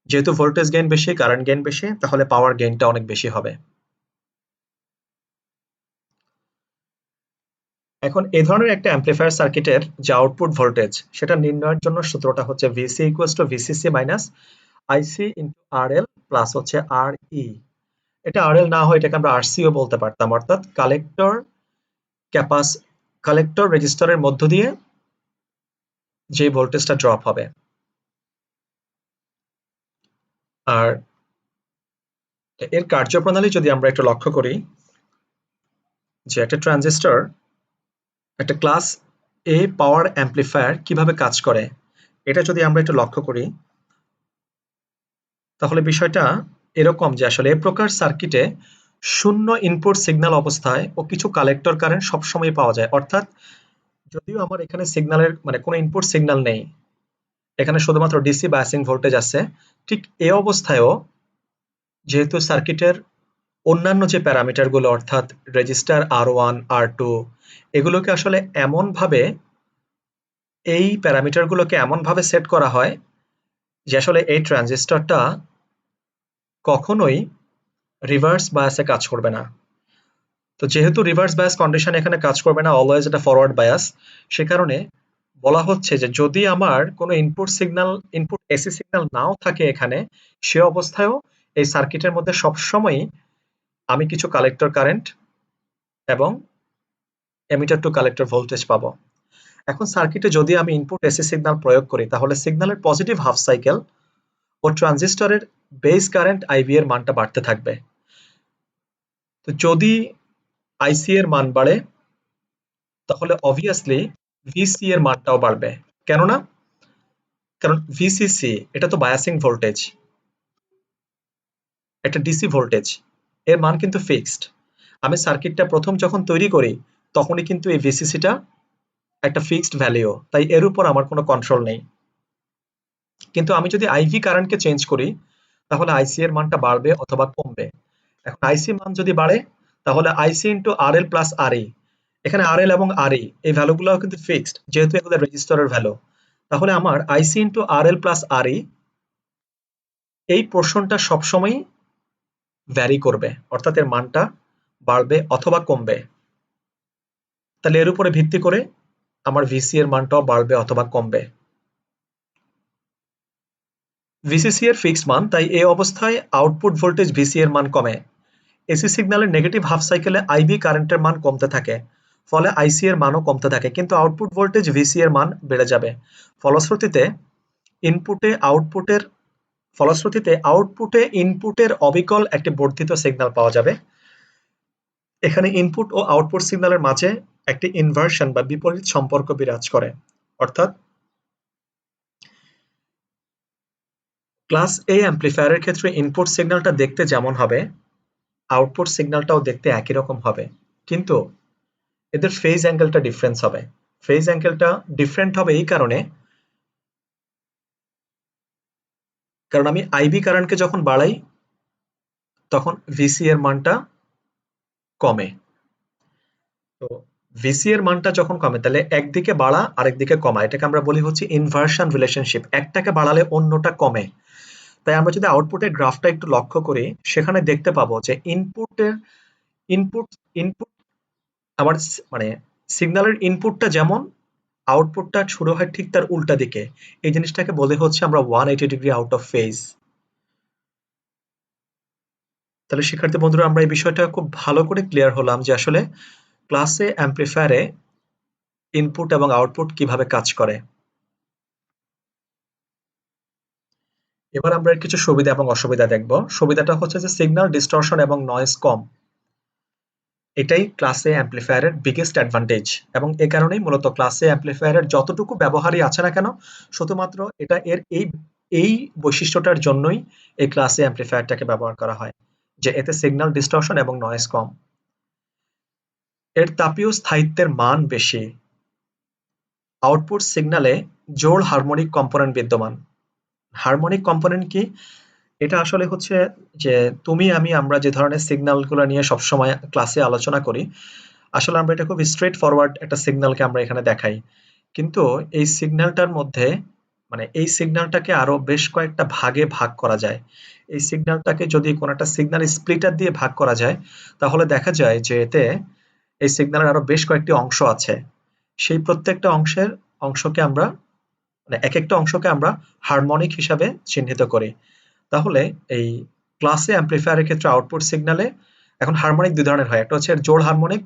S1: যেহেতু ভোল্টেজ গেইন বেশি, কারেন্ট গেইন বেশি, তাহলে পাওয়ার গেইনটা অনেক বেশি হবে। এখন এই ধরনের একটা অ্যাম্পলিফায়ার সার্কিটের যে আউটপুট ভোল্টেজ সেটা নির্ণয়ের জন্য সূত্রটা হচ্ছে VC equals to VCC minus IC into R L plus হচ্ছে আর ই। এটা আর এল না হয় এটাকে আমরা আরসিও বলতে পারতাম, অর্থাৎ কালেক্টর রেজিস্টরের মধ্য দিয়ে যে ভোল্টেজটা ড্রপ হবে। আর এর কার্যপ্রণালী যদি আমরা একটু লক্ষ্য করি, যে একটা ট্রানজিস্টর, একটা ক্লাস এ পাওয়ার অ্যাম্পলিফায়ার কিভাবে কাজ করে এটা যদি আমরা একটু লক্ষ্য করি, তাহলে বিষয়টা এরকম যে আসলে এ প্রকার সার্কিটে শূন্য ইনপুট সিগন্যাল অবস্থায় ও কিছু কালেক্টর কারেন্ট সবসময় পাওয়া যায়। অর্থাৎ যদিও আমার এখানে সিগন্যালের মানে কোনো ইনপুট সিগন্যাল নেই, এখানে শুধুমাত্র ডিসি বায়াসিং ভোল্টেজ আছে, ঠিক এই অবস্থায়ও যেহেতু সার্কিটের অন্যান্য যে প্যারামিটারগুলো অর্থাৎ রেজিস্টার আর1 আর2 এগুলোকে আসলে এমনভাবে এই প্যারামিটারগুলোকে এমনভাবে সেট করা হয় যে আসলে এই ট্রানজিস্টরটা কখনোই রিভার্স বায়াসে কাজ করবে না। তো যেহেতু রিভার্স বায়াস কন্ডিশন এখানে কাজ করবে না, অলওয়েজ এটা ফরওয়ার্ড বায়াস, সে কারণে বলা হচ্ছে যে যদি আমার কোনো ইনপুট এসি সিগন্যাল নাও থাকে এখানে, সে অবস্থায়ও এই সার্কিটের মধ্যে সবসময়ই আমি কিছু কালেক্টর কারেন্ট এবং এমিটার টু কালেক্টর ভোল্টেজ পাবো। এখন সার্কিটে যদি আমি ইনপুট এসি সিগন্যাল প্রয়োগ করি, তাহলে সিগন্যালের পজিটিভ হাফ সাইকেল ও ট্রানজিস্টরের বেস কারেন্ট আইভি এর মানটা বাড়তে থাকবে। তো যদি আইসি এর মান বাড়ে, তাহলে অবভিয়াসলি ভিসি এর মানটাও বাড়বে। কেননা কারণ ভিসিসি এটা তো বায়াসিং ভোল্টেজ, একটা ডিসি ভোল্টেজ, এর মান কিন্তু ফিক্সড। আমি সার্কিটটা প্রথম যখন তৈরি করি তখনই কিন্তু এই ভিসিসিটা একটা ফিক্সড ভ্যালু, তাই এর উপর আমার কোনো কন্ট্রোল নেই। কিন্তু আমি যদি আইভি কারেন্টকে চেঞ্জ করি, তাহলে আইসি এর মানটা বাড়বে অথবা কমবে। এখন আইসি মান যদি বাড়ে, তাহলে আইসি ইন্টু আর এল প্লাস আর ই, এখানে আর এল এবং আর ই এই ভ্যালুগুলো কিন্তু ফিক্সড, যেহেতু এগুলো রেজিস্টরের ভ্যালু, তাহলে আমার আইসি ইন্টু আর এল প্লাস আর ই এই পোর্শনটা সবসময় ভ্যারি করবে, অর্থাৎ এর মানটা বাড়বে অথবা কমবে। তাহলে এর উপরে ভিত্তি করে আমার ভিসি এর মানটাও বাড়বে অথবা কমবে। ভিসিসি এর ফিক্সড মান, তাই এই অবস্থায় আউটপুট ভোল্টেজ ভিসি এর মান কমে। এসি সিগন্যালের নেগেটিভ হাফ সাইকেলে আইভি কারেন্টের মান কমতে থাকে, ফলে আইসি এর মানও কমতে থাকে, কিন্তু আউটপুট ভোল্টেজ ভিসি এর মান বেড়ে যাবে। ফলশ্রুতিতে আউটপুটে ইনপুটের অবিকল একটি বর্ধিত সিগন্যাল পাওয়া যাবে। এখানে ইনপুট ও আউটপুট সিগন্যালের মাঝে একটি ইনভার্সন বা বিপরীত সম্পর্ক বিরাজ করে। অর্থাৎ ক্লাস এ অ্যাম্পলিফায়ারের ক্ষেত্রে ইনপুট সিগন্যালটা দেখতে যেমন হবে, আউটপুট সিগন্যালটাও দেখতে একই রকম হবে, কিন্তু এদের ফেজ অ্যাঙ্গেলটা ডিফারেন্স হবে। ফেজ অ্যাঙ্গেলটা ডিফারেন্ট হবে এই কারণে, কারণ আমি আইভি কারেন্টকে যখন বাড়াই তখন ভিসি এর মানটা কমে। তো ভিসি এর মানটা যখন কমে, তাহলে একদিকে বাড়া আরেকদিকে কমা, এটাকে আমরা বলি হচ্ছে ইনভার্সন রিলেশনশিপ, একটাকে বাড়ালে অন্যটা কমে। তাই আমরা যদি আউটপুটের গ্রাফটা একটু লক্ষ্য করি, সেখানে দেখতে পাবো যে ইনপুট ইনপুট আমার মানে সিগন্যালের ইনপুটটা যেমন, আউটপুটটা শুরু হয় ঠিক তার উল্টা দিকে। এই জিনিসটাকে বলে হচ্ছে আমরা 180 ডিগ্রি আউট অফ ফেজ। তাহলে শিক্ষার্থী বন্ধুরা, আমরা এই বিষয়টা খুব ভালো করে ক্লিয়ার হলাম যে আসলে ক্লাসে অ্যাম্পলিফায়ারে ইনপুট এবং আউটপুট কিভাবে কাজ করে। এবার আমরা এর কিছু সুবিধা এবং অসুবিধা দেখব। সুবিধাটা হচ্ছে যে সিগন্যাল ডিস্টরশন এবং নয়েজ কম, এটাই ক্লাস এ অ্যাম্পলিফায়ারের বিগেস্ট অ্যাডভান্টেজ, এবং এ কারণেই মূলত ক্লাস এ অ্যাম্পলিফায়ারের যতটুকু ব্যবহারই আছে না কেন, শুধুমাত্র এটা এর এই বৈশিষ্ট্যটার জন্যই এই ক্লাস এ অ্যাম্পলিফায়ারটাকে ব্যবহার করা হয়, যে এতে সিগন্যাল ডিস্টরশন এবং নয়েজ কম। এর তাপীয় স্থায়িত্বের মান বেশি। আউটপুট সিগন্যালে জোড় হারমোনিক কম্পোনেন্ট বিদ্যমান। হারমোনিক কম্পোনেন্ট কি? এটা আসলে হচ্ছে যে তুমি আমি আমরা যে ধরনের সিগন্যালগুলো নিয়ে সবসময় ক্লাসে আলোচনা করি, আসলে আমরা এটা খুব স্ট্রেট ফরওয়ার্ড একটা সিগন্যালকে আমরা এখানে দেখাই। কিন্তু এই সিগন্যালটার মধ্যে মানে এই সিগন্যালটাকে আরো বেশ কয়েকটা ভাগে ভাগ করা যায়। এই সিগন্যালটাকে যদি কোনো একটা সিগন্যাল স্প্লিটার দিয়ে ভাগ করা যায়, তাহলে দেখা যায় যে এতে এই সিগন্যালের আরো বেশ কয়েকটি অংশ আছে। সেই প্রত্যেকটা অংশকে আমরা মানে একেকটা অংশকে আমরা হারমোনিক হিসাবে চিহ্নিত করি। তাহলে এই ক্লাসে অ্যাম্প্লিফায়ারের ক্ষেত্রে আউটপুট সিগন্যালে এখন হারমোনিক ২ ধরনের হয়। একটা হচ্ছে জোড় হারমোনিক,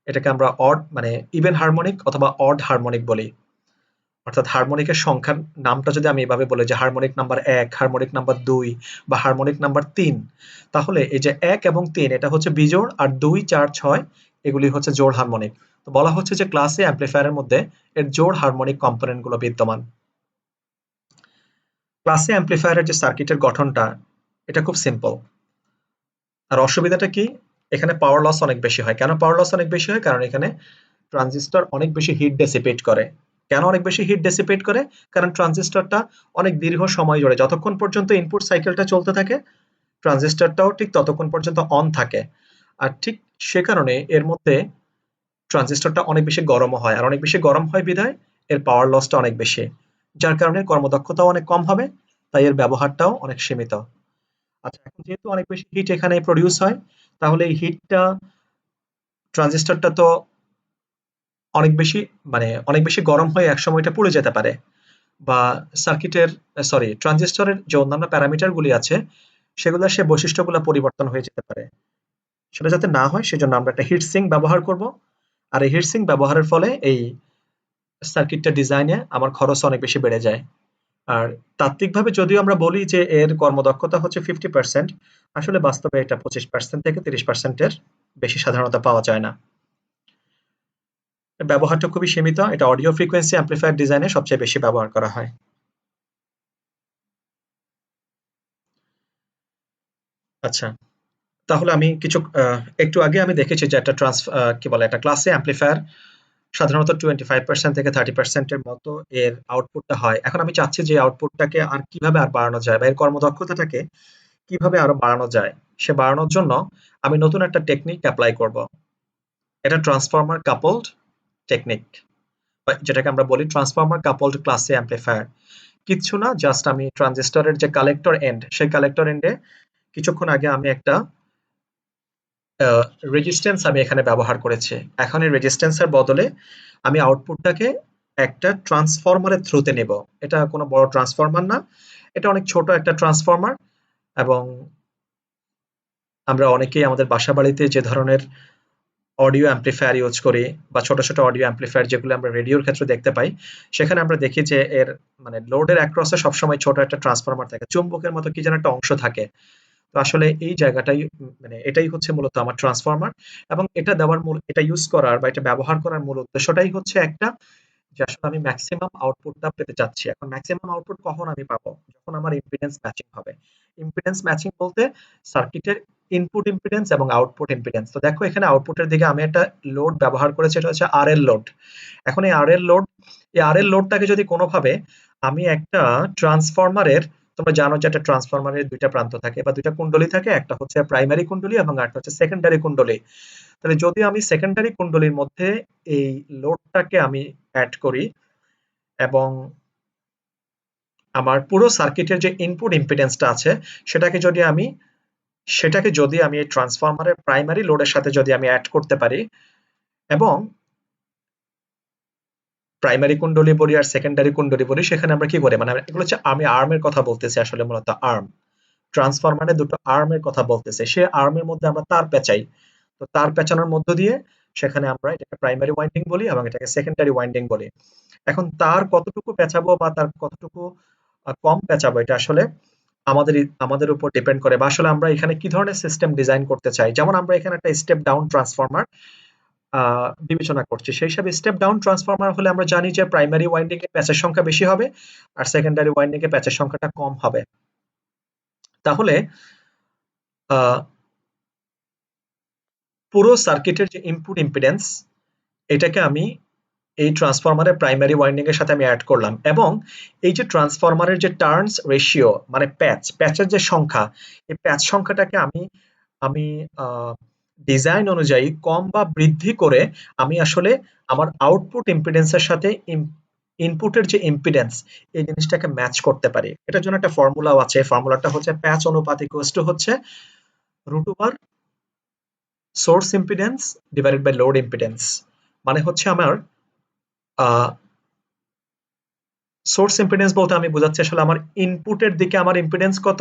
S1: এটাকে আমরা অড মানে ইভেন হারমোনিক অথবা অড হারমোনিক বলি। অর্থাৎ হারমোনিকের সংখ্যার নামটা যদি আমি এভাবে বলি যে হারমোনিক নাম্বার ১, হারমোনিক নাম্বার ২ বা হারমোনিক নাম্বার ৩, তাহলে এই যে ১ এবং ৩ এটা হচ্ছে বিজোড়, আর ২, ৪, ৬ এগুলি হচ্ছে জোড় হারমোনিক। তো বলা হচ্ছে যে ক্লাসে অ্যাম্প্লিফায়ারের মধ্যে এর জোড় হারমোনিক কম্পোনেন্ট গুলো বিদ্যমান। ক্লাসে অ্যাম্প্লিফায়ারের যে সার্কিটের গঠনটা এটা খুব সিম্পল। আর অসুবিধাটা কি? এখানে পাওয়ার লস অনেক বেশি হয়। কেন পাওয়ার লস অনেক বেশি হয়? কারণ এখানে ট্রানজিস্টর অনেক বেশি হিট ডেসিপেট করে। কেন অনেক বেশি হিট ডেসিপেট করে? কারণ ট্রানজিস্টরটা অনেক দীর্ঘ সময় ধরে যতক্ষণ পর্যন্ত ইনপুট সাইকেলটা চলতে থাকে, ট্রানজিস্টরটাও ঠিক ততক্ষণ পর্যন্ত অন থাকে। আর ঠিক সে কারণে এর মধ্যে ট্রানজিস্টরটা অনেক বেশি গরমও হয়। আর অনেক বেশি গরম হয় বিধায় এর পাওয়ার লসটা অনেক বেশি। যার কারণে কর্মদক্ষতাও অনেক কম হবে, তাই এর ব্যবহারটাও অনেক সীমিত। আচ্ছা, এখন যেহেতু অনেক বেশি হিট এখানে প্রডিউস হয়, তাহলে এই হিটটা ট্রানজিস্টরটা তো অনেক বেশি অনেক বেশি গরম হয়ে একসময় এটা পুড়ে যেতে পারে, বা সার্কিটের ট্রানজিস্টরের যে অন্যান্য প্যারামিটার গুলি আছে সেগুলোর সে বৈশিষ্ট্যগুলো পরিবর্তন হয়ে যেতে পারে। সেটা যাতে না হয় সেজন্য আমরা একটা হিট সিঙ্ক ব্যবহার করব। আর এই হিট সিঙ্ক ব্যবহারের ফলে এই সার্কিটটা ডিজাইনে আমার খরচ অনেক বেশি বেড়ে যায়। আর তাত্ত্বিকভাবে যদিও আমরা বলি যে এর কর্মদক্ষতা হচ্ছে 50%, আসলে বাস্তবে এটা 25% থেকে 30% এর বেশি সাধারণত পাওয়া যায় না। এর ব্যবহারটা খুবই সীমিত। এটা অডিও ফ্রিকোয়েন্সি অ্যাম্প্লিফায়ার ডিজাইনে সবচেয়ে বেশি ব্যবহার করা হয়। আচ্ছা, তাহলে আমি কিছু একটু আগে আমি দেখেছি যে একটা কি বলে একটা ক্লাসে অ্যাম্প্লিফায়ার সাধারণত 25% থেকে 30% এর মতো এর আউটপুটটা হয়। এখন আমি চাচ্ছি যে আউটপুটটাকে আর কিভাবে আর বাড়ানো যায় বা এর কর্মদক্ষতাটাকে কিভাবে আরো বাড়ানো যায়। সে বাড়ানোর জন্য আমি নতুন একটা টেকনিক এপ্লাই করব। এটা ট্রান্সফর্মার কাপলড টেকনিক, বা যেটাকে আমরা বলি ট্রান্সফর্মার কাপলড ক্লাসে অ্যাম্প্লিফায়ার। কিচ্ছু না, জাস্ট আমি ট্রানজিস্টরের যে কালেক্টর এন্ড সেই কালেক্টর এন্ডে কিছুক্ষণ আগে আমি একটা রেজিস্ট্যান্স আমি এখানে ব্যবহার করেছি। এখন এই রেজিস্ট্যান্সের বদলে আমি আউটপুটটাকে একটা ট্রান্সফরমারের থ্রুতে নেব। এটা কোনো বড় ট্রান্সফরমার না। এটা অনেক ছোট একটা ট্রান্সফরমার, এবং আমরা অনেকেই আমাদের বাসাবাড়িতে যে ধরনের অডিও অ্যাম্প্লিফায়ার ইউজ করি বা ছোট, ছোট অডিও অ্যাম্প্লিফায়ার যেগুলো আমরা রেডিওর ক্ষেত্রে দেখতে পাই, সেখানে আমরা দেখি যে এর লোডের অ্যাক্রস এ সবসময় ছোট একটা ট্রান্সফরমার থাকে। চুম্বকের মতো কি যেন একটা অংশ থাকে। তো আসলে এই জায়গাটাই এটাই হচ্ছে মূলত আমার ট্রান্সফরমার, এবং এটা ইউজ করার বা এটা ব্যবহার করার মূল উদ্দেশ্যটাই হচ্ছে একটা, যে আসলে আমি ম্যাক্সিমাম আউটপুটটা পেতে চাচ্ছি। এখন ম্যাক্সিমাম আউটপুট কখন আমি পাবো? যখন আমার ইম্পিডেন্স ম্যাচিং হবে। ইম্পিডেন্স ম্যাচিং বলতে সার্কিটের ইনপুট ইম্পিডেন্স এবং আউটপুট ইম্পিডেন্স। তো দেখো এখানে আউটপুটের দিকে আমি একটা লোড ব্যবহার করেছি, এটা হচ্ছে RL লোড। এখন এই RL লোডটাকে যদি কোনোভাবে আমি একটা ট্রান্সফরমারের, তোমরা জানো যে একটা ট্রান্সফরমারের ২ টা প্রান্ত থাকে বা ২ টা কুণ্ডলী থাকে। একটা হচ্ছে প্রাইমারি কুণ্ডলী এবং আরেকটা হচ্ছে সেকেন্ডারি কুণ্ডলী। তাহলে যদি আমি সেকেন্ডারি কুণ্ডলীর মধ্যে এই লোডটাকে আমি এড করি, এবং আমার পুরো সার্কিটের যে ইনপুট ইম্পিডেন্সটা আছে সেটাকে যদি আমি এই ট্রান্সফরমারের প্রাইমারি লোডের সাথে যদি আমি এড করতে পারি, এবং প্রাইমারি কুণ্ডলী বলি আর সেকেন্ডারি কুণ্ডলী বলি, সেখানে আমরা কি করি এগুলো হচ্ছে, আমি আর্মের কথা বলতেছি, আসলে মূলত আর্ম ট্রান্সফরমারের দুটো আর্মের কথা বলতেছে। সে আর্মের মধ্যে আমরা তার পেঁচাই। তো তার পেঁচানোর মধ্য দিয়ে সেখানে আমরা এটাকে প্রাইমারি ওয়াইন্ডিং বলি এবং এটাকে সেকেন্ডারি ওয়াইন্ডিং বলি। এখন তার কতটুকু পেঁচাবো বা তার কতটুকু কম পেঁচাবো, এটা আসলে আমাদের উপর ডিপেন্ড করে, বা আসলে আমরা এখানে কি ধরনের সিস্টেম ডিজাইন করতে চাই। যেমন আমরা এখানে একটা স্টেপ ডাউন ট্রান্সফরমার বিবেচনা করছি। সেই হিসাবে স্টেপ ডাউন ট্রান্সফরমার হলে আমরা জানি যে প্রাইমারি ওয়াইন্ডিং এ প্যাচের সংখ্যা বেশি হবে আর সেকেন্ডারি ওয়াইন্ডিং এ প্যাচের সংখ্যাটা কম হবে। তাহলে আহ, পুরো সার্কিটের যে ইনপুট ইম্পিডেন্স, এটাকে আমি এই ট্রান্সফরমারের প্রাইমারি ওয়াইন্ডিং এর সাথে আমি অ্যাড করলাম, এবং এই যে ট্রান্সফরমারের যে টার্নস রেশিও মানে প্যাচের যে সংখ্যা, এই প্যাচ সংখ্যাটাকে আমি আমি ডিজাইন অনুযায়ী কম বা বৃদ্ধি করে আমি আসলে আমার আউটপুট ইম্পিডেন্সের সাথে ইনপুটের যে ইম্পিডেন্স এই জিনিসটাকে ম্যাচ করতে পারি। এটার জন্য একটা ফর্মুলাও আছে। ফর্মুলাটা হচ্ছে প্যাচ অনুপাত ইকুয়ালস টু হচ্ছে root over source impedance divided by load impedance. মানে হচ্ছে আমার সোর্স ইম্পিডেন্স বলতে আমি বোঝাচ্ছি আসলে আমার ইনপুটের দিকে আমার ইম্পিডেন্স কত,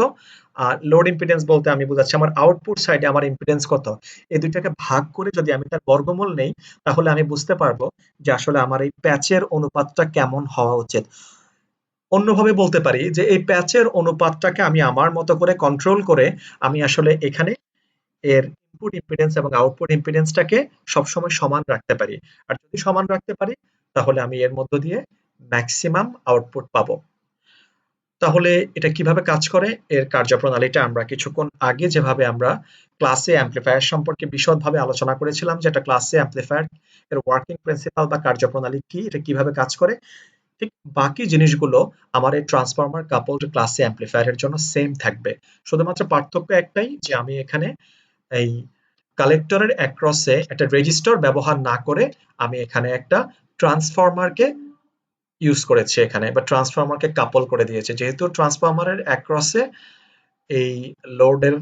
S1: আর লোড ইম্পিডেন্স বলতে আমি বোঝাচ্ছি আমার আউটপুট সাইডে আমার ইম্পিডেন্স কত। এই দুইটাকে ভাগ করে যদি আমি তার বর্গমূল নেই, তাহলে আমি বুঝতে পারবো যে আসলে আমার এই প্যাচের অনুপাতটা কেমন হওয়া উচিত। অন্যভাবে বলতে পারি যে এই প্যাচের অনুপাতটাকে আমি আমার মতো করে কন্ট্রোল করে আমি আসলে এখানে এর ইনপুট ইম্পিডেন্স এবং আউটপুট ইম্পিডেন্সটাকে সবসময় সমান রাখতে পারি। আর যদি সমান রাখতে পারি, তাহলে আমি এর মধ্য দিয়ে ম্যাক্সিমাম আউটপুট পাবো। তাহলে এটা কিভাবে কাজ করে, এর কার্যপ্রণালীটা আমরা কিছুক্ষণ আগে যেভাবে আমরা ক্লাসে অ্যাম্প্লিফায়ার সম্পর্কে বিশদভাবে আলোচনা করেছিলাম, যে একটা ক্লাসে অ্যাম্প্লিফায়ার এর ওয়ার্কিং প্রিন্সিপাল বা কার্যপ্রণালী কি, এটা কিভাবে কাজ করে, ঠিক বাকি জিনিসগুলো আমার এই ট্রান্সফরমার কাপলড ক্লাসে অ্যাম্প্লিফায়ারের জন্য সেম থাকবে। শুধুমাত্র পার্থক্য একটাই, যে আমি এখানে এই কালেক্টরের অ্যাক্রসে একটা রেজিস্টর ব্যবহার না করে আমি এখানে একটা ট্রান্সফরমারকে ইউজ করেছি এখানে, বা ট্রান্সফরমারকে কাপল করে দিয়েছে। যেহেতু ট্রান্সফরমারের অ্যাক্রসে এই লোডের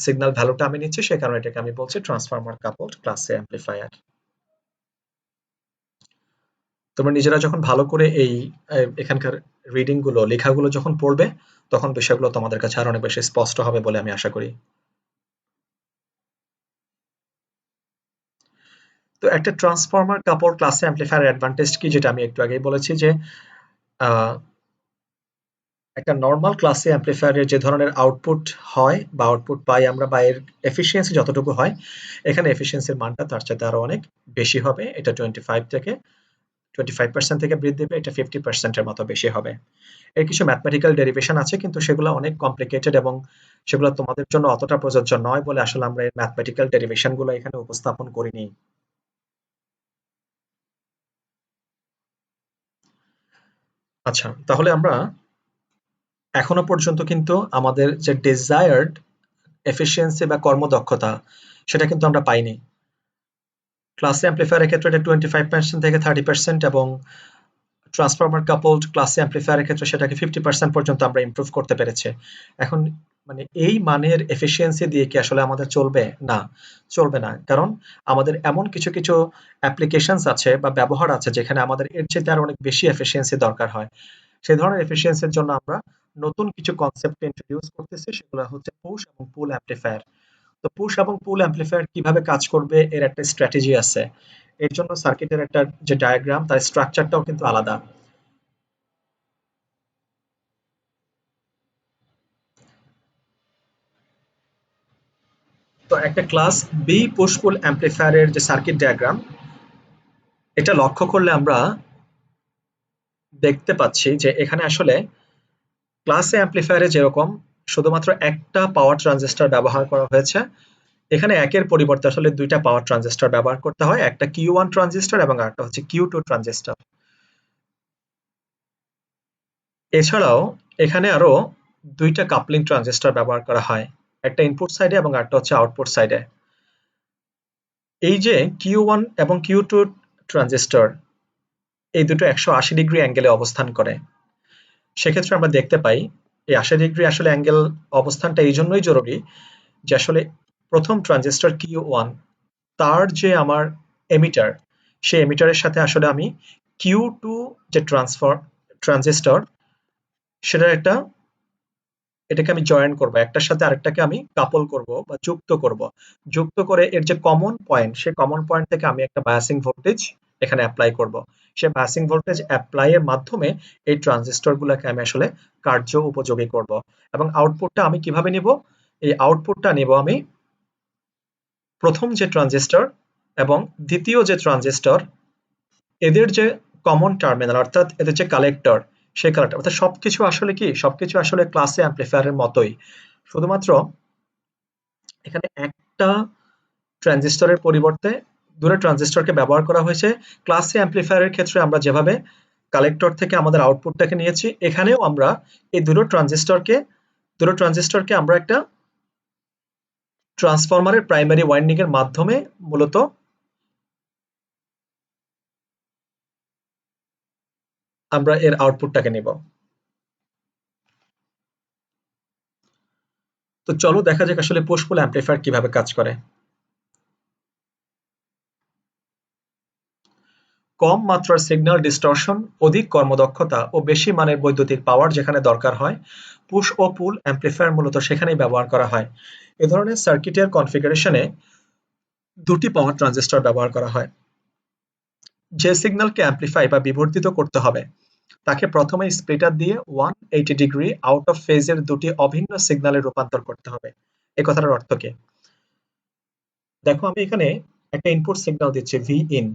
S1: সিগন্যাল ভ্যালুটা আমি নিচ্ছি, সে কারণে এটাকে আমি বলছি ট্রান্সফরমার কাপলড ক্লাসে অ্যাম্প্লিফায়ার। তোমরা নিজেরা যখন ভালো করে এই এখানকার রিডিং গুলো লেখাগুলো যখন পড়বে, তখন বিষয়গুলো তোমাদের কাছে আরো অনেক বেশি স্পষ্ট হবে বলে আমি আশা করি। তো একটা ট্রান্সফরমার কাপল ক্লাসে অ্যাম্প্লিফায়ার অ্যাডভান্টেজ কি, যেটা আমি একটু আগেই বলেছি, যে একটা নর্মাল ক্লাসে অ্যাম্প্লিফায়ারের যে ধরনের আউটপুট হয় বা আউটপুট পাই আমরা, বা এর এফিসিয়েন্সি যতটুকু হয়, এখানে এফিসিয়েন্সির মানটা তার চাইতে আরো অনেক বেশি হবে। এটা 25% থেকে বৃদ্ধি পেয়ে এটা 50% এর মতো বেশি হবে। এর কিছু ম্যাথমেটিক্যাল ডেরিভেশন আছে, কিন্তু সেগুলো অনেক কমপ্লিকেটেড এবং সেগুলো তোমাদের জন্য অতটা প্রযোজ্য নয় বলে আসলে আমরা এই ম্যাথমেটিক্যাল ডেরিভেশন গুলো এখানে উপস্থাপন করিনি। আচ্ছা, তাহলে আমরা এখনো পর্যন্ত কিন্তু আমাদের যে ডিজায়ার্ড এফিসিয়েন্সি বা কর্মদক্ষতা, সেটা কিন্তু আমরা পাইনি। ক্লাসে অ্যাম্প্লিফায়ারের ক্ষেত্রে এটা 25% থেকে 30%, এবং ট্রান্সফরমার কাপলড ক্লাসে অ্যাম্প্লিফায়ারের ক্ষেত্রে সেটাকে 50% পর্যন্ত আমরা ইমপ্রুভ করতে পেরেছি। এখন মানে এই মানের এফিসিয়েন্সি দিয়ে কি আসলে আমাদের চলবে? না, চলবে না। কারণ আমাদের এমন কিছু কিছু অ্যাপ্লিকেশনস আছে বা ব্যবহার আছে যেখানে আমাদের এর চেয়ে আরো অনেক বেশি এফিসিয়েন্সি দরকার হয়। সেই ধরনের এফিসিয়েন্সির জন্য আমরা নতুন কিছু কনসেপ্ট ইন্ট্রোডিউস করতেছি, সেগুলো হচ্ছে পুশ এবং পুল অ্যাম্প্লিফায়ার। তো পুশ এবং পুল অ্যাম্প্লিফায়ার কিভাবে কাজ করবে এর একটা স্ট্র্যাটেজি আছে। এর জন্য সার্কিটের একটা যে ডায়াগ্রাম, তার স্ট্রাকচারটাও কিন্তু আলাদা। তো একটা ক্লাস বি পুশ পুল অ্যাম্প্লিফায়ারের যে সার্কিট ডায়াগ্রাম, এটা লক্ষ্য করলে আমরা দেখতে পাচ্ছি যে এখানে আসলে ক্লাস এ অ্যাম্প্লিফায়ারে যেরকম শুধুমাত্র একটা পাওয়ার ট্রানজিস্টর ব্যবহার করা হয়েছে, এখানে একের পরিবর্তে আসলে দুইটা পাওয়ার ট্রানজিস্টর ব্যবহার করতে হয়, একটা Q1 ট্রানজিস্টর এবং আরেকটা হচ্ছে Q2 ট্রানজিস্টর। এছাড়াও এখানে আরো দুইটা কাপলিং ট্রানজিস্টর ব্যবহার করা হয়, একটা ইনপুট সাইডে এবং আরেকটা হচ্ছে আউটপুট সাইডে। এই যে Q1 এবং Q2 ট্রানজিস্টর, এই দুটো 180 ডিগ্রি অ্যাঙ্গেলে অবস্থান করে। সেক্ষেত্রে আমরা দেখতে পাই এই 80 ডিগ্রি আসলে অ্যাঙ্গেল অবস্থানটা এই জন্যই জরুরি, যে আসলে প্রথম ট্রানজিস্টর Q1 তার যে আমার এমিটার, সেই এমিটারের সাথে আসলে আমি Q2 যে ট্রানজিস্টর, সেটার একটা এটাকে আমি জয়েন করব, একটার সাথে আরেকটাকে আমি কাপল করব বা যুক্ত করব। যুক্ত করে এর যে কমন পয়েন্ট, সেই কমন পয়েন্ট থেকে আমি একটা বায়াসিং ভোল্টেজ এখানে অ্যাপ্লাই করব। সেই বায়াসিং ভোল্টেজ অ্যাপ্লাই এর মাধ্যমে এই ট্রানজিস্টর গুলোকে আমি আসলে কার্য উপযোগী করব। এবং আউটপুটটা আমি কিভাবে নিব? এই আউটপুটটা নিব আমি প্রথম যে ট্রানজিস্টর এবং দ্বিতীয় যে ট্রানজিস্টর, এদের যে কমন টার্মিনাল, অর্থাৎ এদের যে কালেক্টর, সেই কালেক্টর, অর্থাৎ সবকিছু আসলে কি, সবকিছু আসলে ক্লাসে অ্যাম্প্লিফায়ারের মতোই। শুধুমাত্র এখানে একটা ট্রানজিস্টরের পরিবর্তে দুটো ট্রানজিস্টরকে ব্যবহার করা হয়েছে। ক্লাস সি অ্যাম্পলিফায়ারের ক্ষেত্রে আমরা যেভাবে কালেক্টর থেকে আমাদের আউটপুটটাকে নিয়েছি, এখানেও আমরা এই দুটো ট্রানজিস্টরকে আমরা একটা ট্রান্সফরমারের প্রাইমারি ওয়াইন্ডিং এর মাধ্যমে মূলত আমরা এর আউটপুটটাকে নিব। তো চলো দেখা যাক আসলে পুশ পুল অ্যাম্পলিফায়ার কিভাবে কাজ করে। কম মাত্রার সিগন্যাল ডিস্টরশন, অধিক কর্মদক্ষতা ও বেশি মানের বৈদ্যুতিক পাওয়ার যেখানে দরকার হয়, পুশ ও পুল অ্যাম্পলিফায়ার মূলত সেখানেই ব্যবহার করা হয়। এ ধরনের সার্কিটের কনফিগারেশনে দুটি পাওয়ার ট্রানজিস্টর ব্যবহার করা হয়। যে সিগন্যালকে অ্যাম্পলিফাই বা বিবর্ধিত করতে হবে তাকে প্রথমে স্প্লিটার দিয়ে 180 ডিগ্রি আউট অফ ফেজের দুটি অভিন্ন সিগন্যালে রূপান্তর করতে হবে। এই কথাটার অর্থ কি? দেখো আমি এখানে একটা ইনপুট সিগন্যাল দিচ্ছি ভি ইন।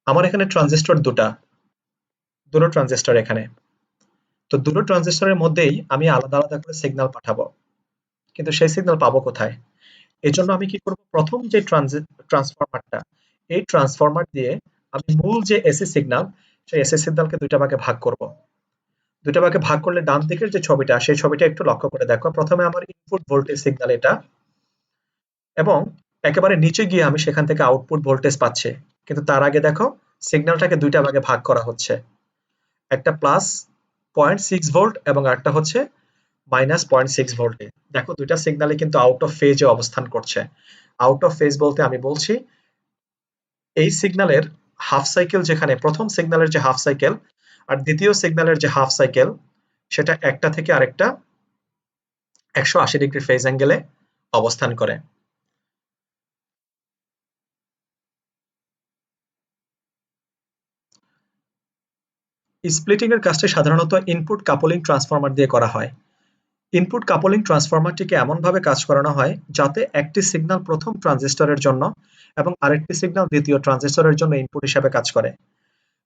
S1: আমার এখানে ট্রানজিস্টর দুটো ট্রানজিস্টর এখানে। তো দুটো ট্রানজিস্টরের মধ্যেই আমি আলাদা আলাদা করে সিগন্যাল পাঠাবো, কিন্তু সেই সিগন্যাল পাবো কোথায়? এর জন্য আমি কি করব, প্রথম যে ট্রান্সফরমারটা, এই ট্রান্সফরমার দিয়ে আমি মূল যে এসি সিগন্যাল, সেই এসি সিগন্যালকে দুইটা ভাগে ভাগ করব। দুইটা ভাগে ভাগ করলে ডান দিকের যে ছবিটা, সেই ছবিটা একটু লক্ষ্য করে দেখো। প্রথমে আমার ইনপুট ভোল্টেজ সিগন্যাল এটা, এবং একেবারে নিচে গিয়ে আমি সেখান থেকে আউটপুট ভোল্টেজ পাচ্ছি। কিন্তু তার আগে দেখো সিগন্যালটাকে দুইটা ভাগে ভাগ করা হচ্ছে, একটা প্লাস 0.6 ভোল্ট এবং একটা হচ্ছে মাইনাস 0.6 ভোল্টে। দেখো দুইটা সিগন্যালে কিন্তু আউট অফ ফেজে অবস্থান করছে। আউট অফ ফেজ বলতে আমি বলছি এই সিগন্যালের হাফ সাইকেল, যেখানে প্রথম সিগন্যালের যে হাফ সাইকেল আর দ্বিতীয় সিগন্যালের যে হাফ সাইকেল, সেটা একটা থেকে আরেকটা 180 ডিগ্রি ফেজ অ্যাঙ্গেলে অবস্থান করে। স্প্লিটিং এর কাজটি সাধারণত ইনপুট কাপলিং ট্রান্সফরমার দিয়ে করা হয়। ইনপুট কাপলিং ট্রান্সফরমারটিকে এমনভাবে কাজ করানো হয় যাতে একটি সিগন্যাল প্রথম ট্রানজিস্টরের জন্য এবং আরেকটি সিগন্যাল দ্বিতীয় ট্রানজিস্টরের জন্য ইনপুট হিসাবে কাজ করে।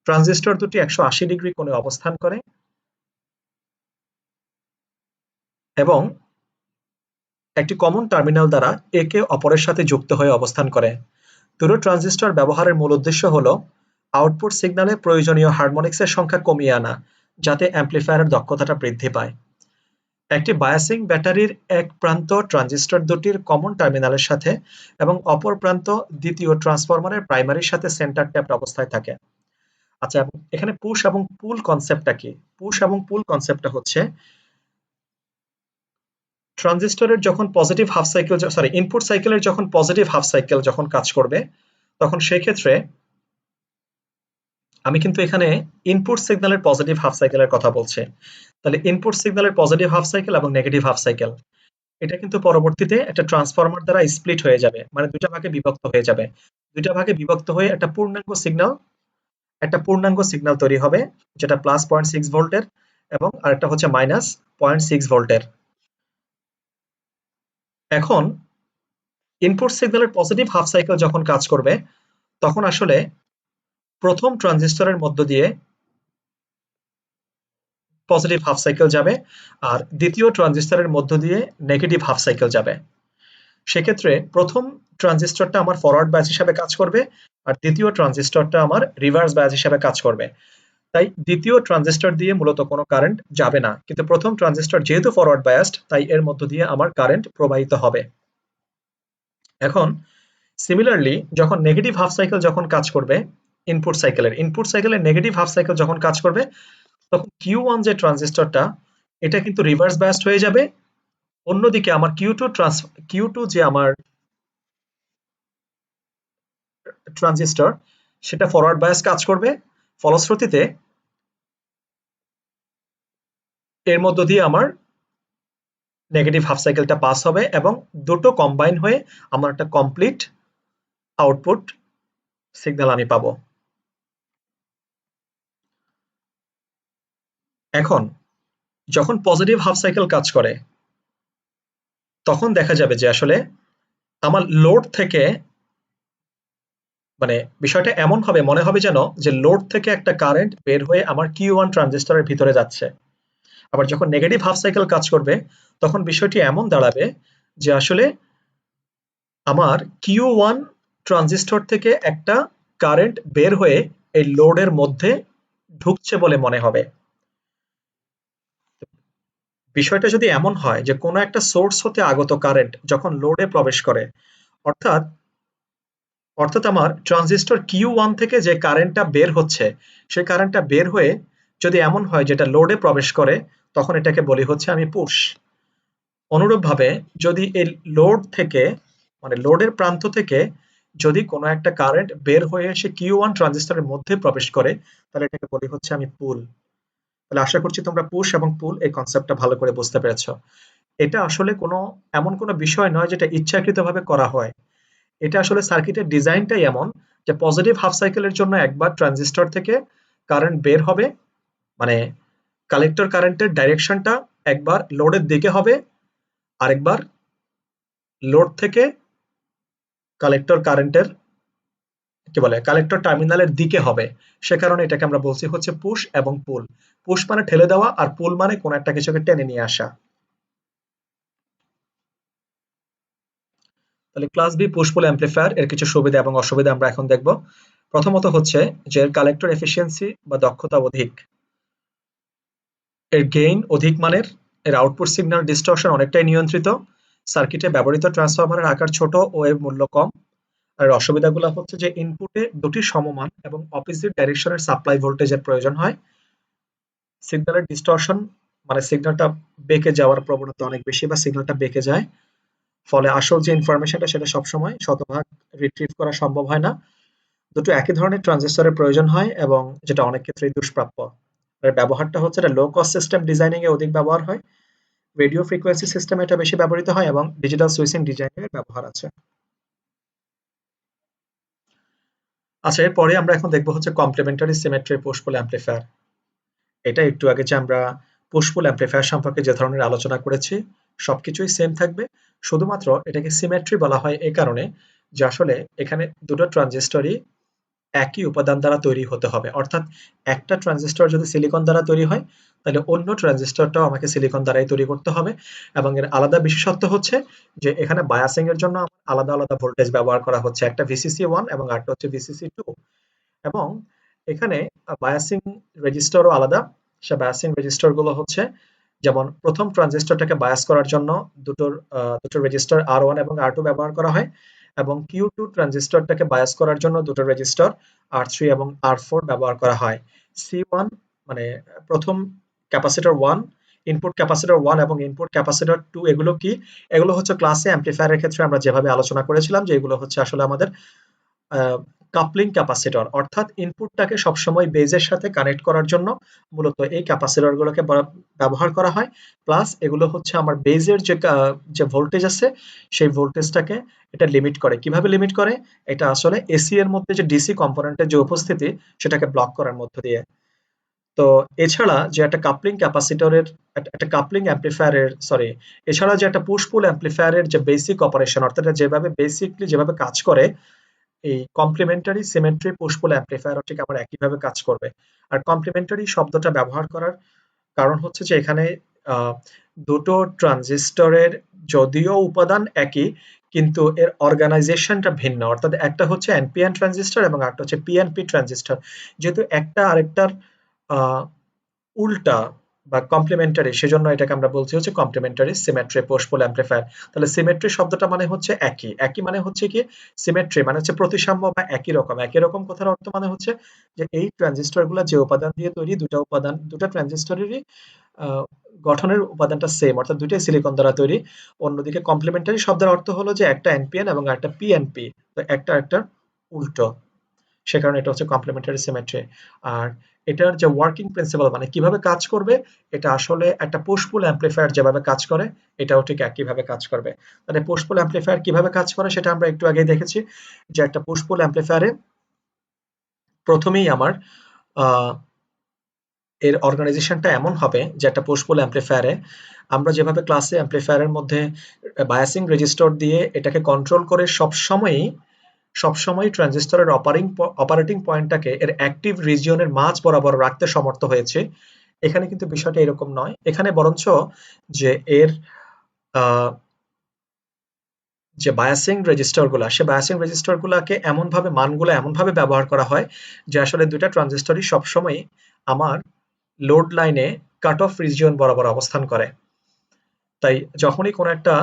S1: ট্রানজিস্টর দুটি 180 ডিগ্রি কোণে অবস্থান করে এবং একটি কমন টার্মিনাল দ্বারা একে অপরের সাথে যুক্ত হয়ে অবস্থান করে। দুটো ট্রানজিস্টর ব্যবহারের মূল উদ্দেশ্য হলো আউটপুট সিগন্যালে প্রয়োজনীয় হারমোনিক্সের সংখ্যা কমিয়ে আনা, যাতে অ্যাম্পলিফায়ারের দক্ষতাটা বৃদ্ধি পায়। একটি বায়াসিং ব্যাটারির এক প্রান্ত ট্রানজিস্টর দুটির কমন টার্মিনালের সাথে এবং অপর প্রান্ত দ্বিতীয় ট্রান্সফরমারের প্রাইমারির সাথে সেন্টার ট্যাপড অবস্থায় থাকে। আচ্ছা, এখানে পুশ এবং পুল কনসেপ্টটা কি? পুশ এবং পুল কনসেপ্টটা হচ্ছে ট্রানজিস্টরের যখন positive half cycle, sorry input সাইকেলের যখন পজিটিভ হাফ সাইকেল যখন কাজ করবে, তখন সেক্ষেত্রে আমি কিন্তু এখানে ইনপুট সিগন্যালের পজিটিভ হাফ সাইকেলের কথা বলছি। তাহলে ইনপুট সিগন্যালের পজিটিভ হাফ সাইকেল এবং নেগেটিভ হাফ সাইকেল, এটা কিন্তু পরবর্তীতে একটা ট্রান্সফরমার দ্বারা স্প্লিট হয়ে যাবে, মানে দুইটা ভাগে বিভক্ত হয়ে যাবে। দুইটা ভাগে বিভক্ত হয়ে একটা পূর্ণাঙ্গ সিগন্যাল তৈরি হবে, যেটা প্লাস 0.6 ভোল্টের এবং আরেকটা হচ্ছে মাইনাস 0.6 ভোল্টের। এখন ইনপুট সিগন্যালের পজিটিভ হাফ সাইকেল যখন কাজ করবে, তখন আসলে প্রথম ট্রানজিস্টরের মধ্য দিয়ে পজিটিভ হাফ সাইকেল যাবে আর দ্বিতীয় ট্রানজিস্টরের মধ্য দিয়ে নেগেটিভ হাফ সাইকেল যাবে। সেক্ষেত্রে প্রথম ট্রানজিস্টরটা আমার ফরওয়ার্ড বায়াস হিসাবে কাজ করবে আর দ্বিতীয় ট্রানজিস্টরটা আমার রিভার্স বায়াস হিসাবে কাজ করবে। তাই দ্বিতীয় ট্রানজিস্টর দিয়ে মূলত কোনো কারেন্ট যাবে না, কিন্তু প্রথম ট্রানজিস্টর যেহেতু ফরওয়ার্ড বায়াসড, তাই এর মধ্য দিয়ে আমার কারেন্ট প্রবাহিত হবে। এখন সিমিলারলি যখন নেগেটিভ হাফ সাইকেল যখন কাজ করবে, ইনপুট সাইকেলের নেগেটিভ হাফ সাইকেল যখন কাজ করবে, তখন Q1 যে ট্রানজিস্টরটা, এটা কিন্তু রিভার্স বায়াসড হয়ে যাবে। অন্যদিকে আমার Q2 যে আমার ট্রানজিস্টর, সেটা ফরওয়ার্ড বায়াস কাজ করবে। ফলশ্রুতিতে এর মধ্য দিয়ে আমার নেগেটিভ হাফ সাইকেলটা পাস হবে এবং দুটো কম্বাইন হয়ে আমার একটা কমপ্লিট আউটপুট সিগন্যাল আমি পাবো। এখন যখন পজিটিভ হাফ সাইকেল কাজ করে, তখন দেখা যাবে যে আসলে আমার লোড থেকে, মানে বিষয়টা এমন হবে, মনে হবে যেন যে লোড থেকে একটা কারেন্ট বের হয়ে আমার Q1 ট্রানজিস্টরের ভিতরে যাচ্ছে। আবার যখন নেগেটিভ হাফ সাইকেল কাজ করবে, তখন বিষয়টি এমন দাঁড়াবে যে আসলে আমার Q1 ট্রানজিস্টর থেকে একটা কারেন্ট বের হয়ে এই লোডের মধ্যে ঢুকছে বলে মনে হবে। বিষয়টা যদি এমন হয় যে কোনো একটা সোর্স হতে আগত কারেন্ট যখন লোডে প্রবেশ করে, অর্থাৎ অর্থাৎ আমার ট্রানজিস্টর Q1 থেকে যে কারেন্টটা বের হচ্ছে, সেই কারেন্টটা বের হয়ে যদি এমন হয় যেটা লোডে প্রবেশ করে, তখন এটাকে বলি হচ্ছে আমি পুশ। অনুরূপভাবে যদি এই লোড থেকে মানে লোডের প্রান্ত থেকে যদি কোনো একটা কারেন্ট বের হয়ে এসে Q1 ট্রানজিস্টরের মধ্যে প্রবেশ করে, তাহলে এটাকে বলি হচ্ছে আমি পুল। তাহলে আশা করছি তোমরা পুশ এবং পুল এই কনসেপ্টটা ভালো করে বুঝতে পেরেছো। এটা আসলে কোনো এমন কোনো বিষয় নয় যেটা ইচ্ছাকৃতভাবে করা হয়। এটা আসলে সার্কিটের ডিজাইনটাই এমন যে পজিটিভ হাফ সাইকেলের জন্য একবার ট্রানজিস্টর থেকে কারেন্ট বের হবে, মানে কালেক্টর কারেন্টের ডাইরেকশনটা একবার লোডের দিকে হবে, আরেকবার লোড থেকে কালেক্টর কারেন্টের কি বলে কালেক্টর টার্মিনালের দিকে হবে। সে কারণে এটাকে আমরা বলছি হচ্ছে পুশ এবং পুল। পুশ মানে ঠেলে দেওয়া, আর পুল মানে কোন একটা কিছুকে টেনে নিয়ে আসা। তাহলে ক্লাস বি পুশ পুল অ্যাম্পলিফায়ার এর কিছু সুবিধা এবং অসুবিধা আমরা এখন দেখব। প্রথমত হচ্ছে যে এর কালেক্টর এফিসিয়েন্সি বা দক্ষতা অধিক, এর গেইন অধিক মানের, এর আউটপুট সিগন্যাল ডিস্টরশন অনেকটাই নিয়ন্ত্রিত, সার্কিটে ব্যবহৃত ট্রান্সফরমারের আকার ছোট ও এর মূল্য কম। আর অসুবিধাগুলো হচ্ছে যে ইনপুটে দুটি সমমান এবং অপোজিট ডাইরেকশনের সাপ্লাই ভোল্টেজের প্রয়োজন হয়। সিগন্যালের ডিস্টরশন মানে সিগন্যালটা বেঁকে যাওয়ার প্রবণতা অনেক বেশি বা সিগন্যালটা বেঁকে যায়, ফলে আসল যে ইনফরমেশনটা সেটা সবসময় শতভাগ রিট্রিভ করা সম্ভব হয় না। দুটো একই ধরনের ট্রানজিস্টরের প্রয়োজন হয় এবং যেটা অনেক ক্ষেত্রেই দুষ্প্রাপ্য। এর ব্যবহারটা হচ্ছে এটা লো কস্ট সিস্টেম ডিজাইনিং এ অধিক ব্যবহার হয়, রেডিও ফ্রিকোয়েন্সি সিস্টেমে এটা বেশি ব্যবহৃত হয় এবং ডিজিটাল সুইচিং ডিজাইনের ব্যবহার আছে। আচ্ছা, এরপরে আমরা এখন দেখবো হচ্ছে কমপ্লিমেন্টারি সিমেট্রি পুশ পুল অ্যাম্পলিফায়ার। এটা একটু আগে যে আমরা পুশ পুল অ্যাম্পলিফায়ার সম্পর্কে যে ধরনের আলোচনা করেছি সবকিছুই সেম থাকবে, শুধুমাত্র এটাকে সিমেট্রি বলা হয় এই কারণে যে আসলে এখানে দুটো ট্রানজিস্টরই একই উপাদান দ্বারা তৈরি হতে হবে। অর্থাৎ একটা ট্রানজিস্টর যদি সিলিকন দ্বারা তৈরি হয়, তাহলে অন্য ট্রানজিস্টরটাও আমাকে সিলিকন দ্বারাই তৈরি করতে হবে। এবং এর আলাদা বিশেষত্ব হচ্ছে যে এখানে বায়াসিং এর জন্য আলাদা আলাদা ভোল্টেজ ব্যবহার করা হচ্ছে, একটা VCC1 এবং আরেকটা হচ্ছে VCC2। এবং এখানে বায়াসিং রেজিস্টারও আলাদা। সে বায়াসিং রেজিস্টার গুলো হচ্ছে যেমন প্রথম ট্রানজিস্টরটাকে বায়াস করার জন্য দুটো রেজিস্টার R1 এবং R2 ব্যবহার করা হয়, এবং Q2 ট্রানজিস্টরটাকে বায়াস করার জন্য দুটো রেজিস্টার R3 এবং R4 ব্যবহার করা হয়। C1 মানে প্রথম ক্যাপাসিটর 1, ইনপুট ক্যাপাসিটর 1 এবং ইনপুট ক্যাপাসিটর 2 এগুলো কি? এগুলো হচ্ছে ক্লাস এ অ্যাম্পলিফায়ারের ক্ষেত্রে আমরা যেভাবে আলোচনা করেছিলাম যে এগুলো হচ্ছে আসলে আমাদের কাপলিং ক্যাপাসিটর, অর্থাৎ ইনপুটটাকে সবসময় বেজের সাথে কানেক্ট করার জন্য মূলত এই ক্যাপাসিটরগুলোকে ব্যবহার করা হয়। প্লাস এগুলো হচ্ছে আমার বেজের যে ভোল্টেজ আছে সেই ভোল্টেজটাকে এটা লিমিট করে। কিভাবে লিমিট করে? এটা আসলে এসি এর মধ্যে যে ডিসি কম্পোনেন্টের যে উপস্থিতি সেটাকে ব্লক করার মধ্য দিয়ে। তো এছাড়া যে একটা কাপলিং ক্যাপাসিটরের একটা কাপলিং অ্যাম্পলিফায়ারের সরি এছাড়া যে একটা পুশ পুল অ্যাম্পলিফায়ারের যে বেসিক অপারেশন, অর্থাৎ যেভাবে বেসিকলি যেভাবে কাজ করে, এই কমপ্লিমেন্টারি সিমেট্রি পুশ পুল অ্যাম্পলিফায়ারও ঠিক আবার একইভাবে কাজ করবে। আর কমপ্লিমেন্টারি শব্দটা ব্যবহার করার কারণ হচ্ছে যে এখানে আহ, দুটো ট্রানজিস্টরের যদিও উপাদান একই, কিন্তু এর অর্গানাইজেশনটা ভিন্ন। অর্থাৎ একটা হচ্ছে এনপিএন ট্রানজিস্টর এবং একটা হচ্ছে পিএনপি ট্রানজিস্টর। যেহেতু একটা আরেকটার আহ, উল্টা বা কমপ্লিমেন্টারি, সেজন্য এটাকে আমরা বলছি হচ্ছে কমপ্লিমেন্টারি সিমেট্রি পুশ পুল অ্যাম্পলিফায়ার। তাহলে সিমেট্রি শব্দটা মানে হচ্ছে একই, একই মানে হচ্ছে কি সিমেট্রি মানে হচ্ছে প্রতিসাম্য বা একই রকম। একই রকম কথার অর্থ মানে হচ্ছে যে এই ট্রানজিস্টর গুলা যে উপাদান দিয়ে তৈরি, দুটা ট্রানজিস্টরেরই আহ, গঠনের উপাদানটা সেম, অর্থাৎ দুইটাই সিলিকন দ্বারা তৈরি। অন্যদিকে কমপ্লিমেন্টারি শব্দের অর্থ হলো যে একটা এনপিএন এবং একটা পিএনপি, তো একটা একটা উল্টো। সে কারণে এটা হচ্ছে কমপ্লিমেন্টারি সিমেট্রি। আর এটার যে ওয়ার্কিং প্রিন্সিপাল মানে কিভাবে কাজ করবে, এটা আসলে একটা পুশ পুল অ্যাম্পলিফায়ার যেভাবে কাজ করে এটাও ঠিক একইভাবে কাজ করবে। তাহলে পুশ পুল অ্যাম্পলিফায়ার কিভাবে কাজ করে সেটা আমরা একটু আগেই দেখেছি, যে একটা পুশ পুল অ্যাম্পলিফায়ারে প্রথমেই আমার আহ, এর অর্গানাইজেশনটা এমন হবে যে একটা পুশ পুল অ্যাম্পলিফায়ারে আমরা যেভাবে ক্লাসে অ্যাম্পলিফায়ারের মধ্যে বায়াসিং রেজিস্টার দিয়ে এটাকে কন্ট্রোল করে সবসময়ই ট্রানজিস্টরের অপারেটিং পয়েন্টটাকে এর অ্যাক্টিভ রিজিয়নের মাঝ বরাবর রাখতে সমর্থ হয়েছে। এখানে কিন্তু বিষয়টা এরকম নয়। এখানে বরঞ্চ যে এর আহ, যে বায়াসিং রেজিস্টরগুলা, সে বায়াসিং রেজিস্টরগুলাকে এমনভাবে মানগুলো এমনভাবে ব্যবহার করা হয় যে আসলে দুইটা ট্রানজিস্টরই সবসময় আমার লোড লাইনে কাট অফ রিজিয়ন বরাবর অবস্থান করে। তাই যখনই কোনো একটা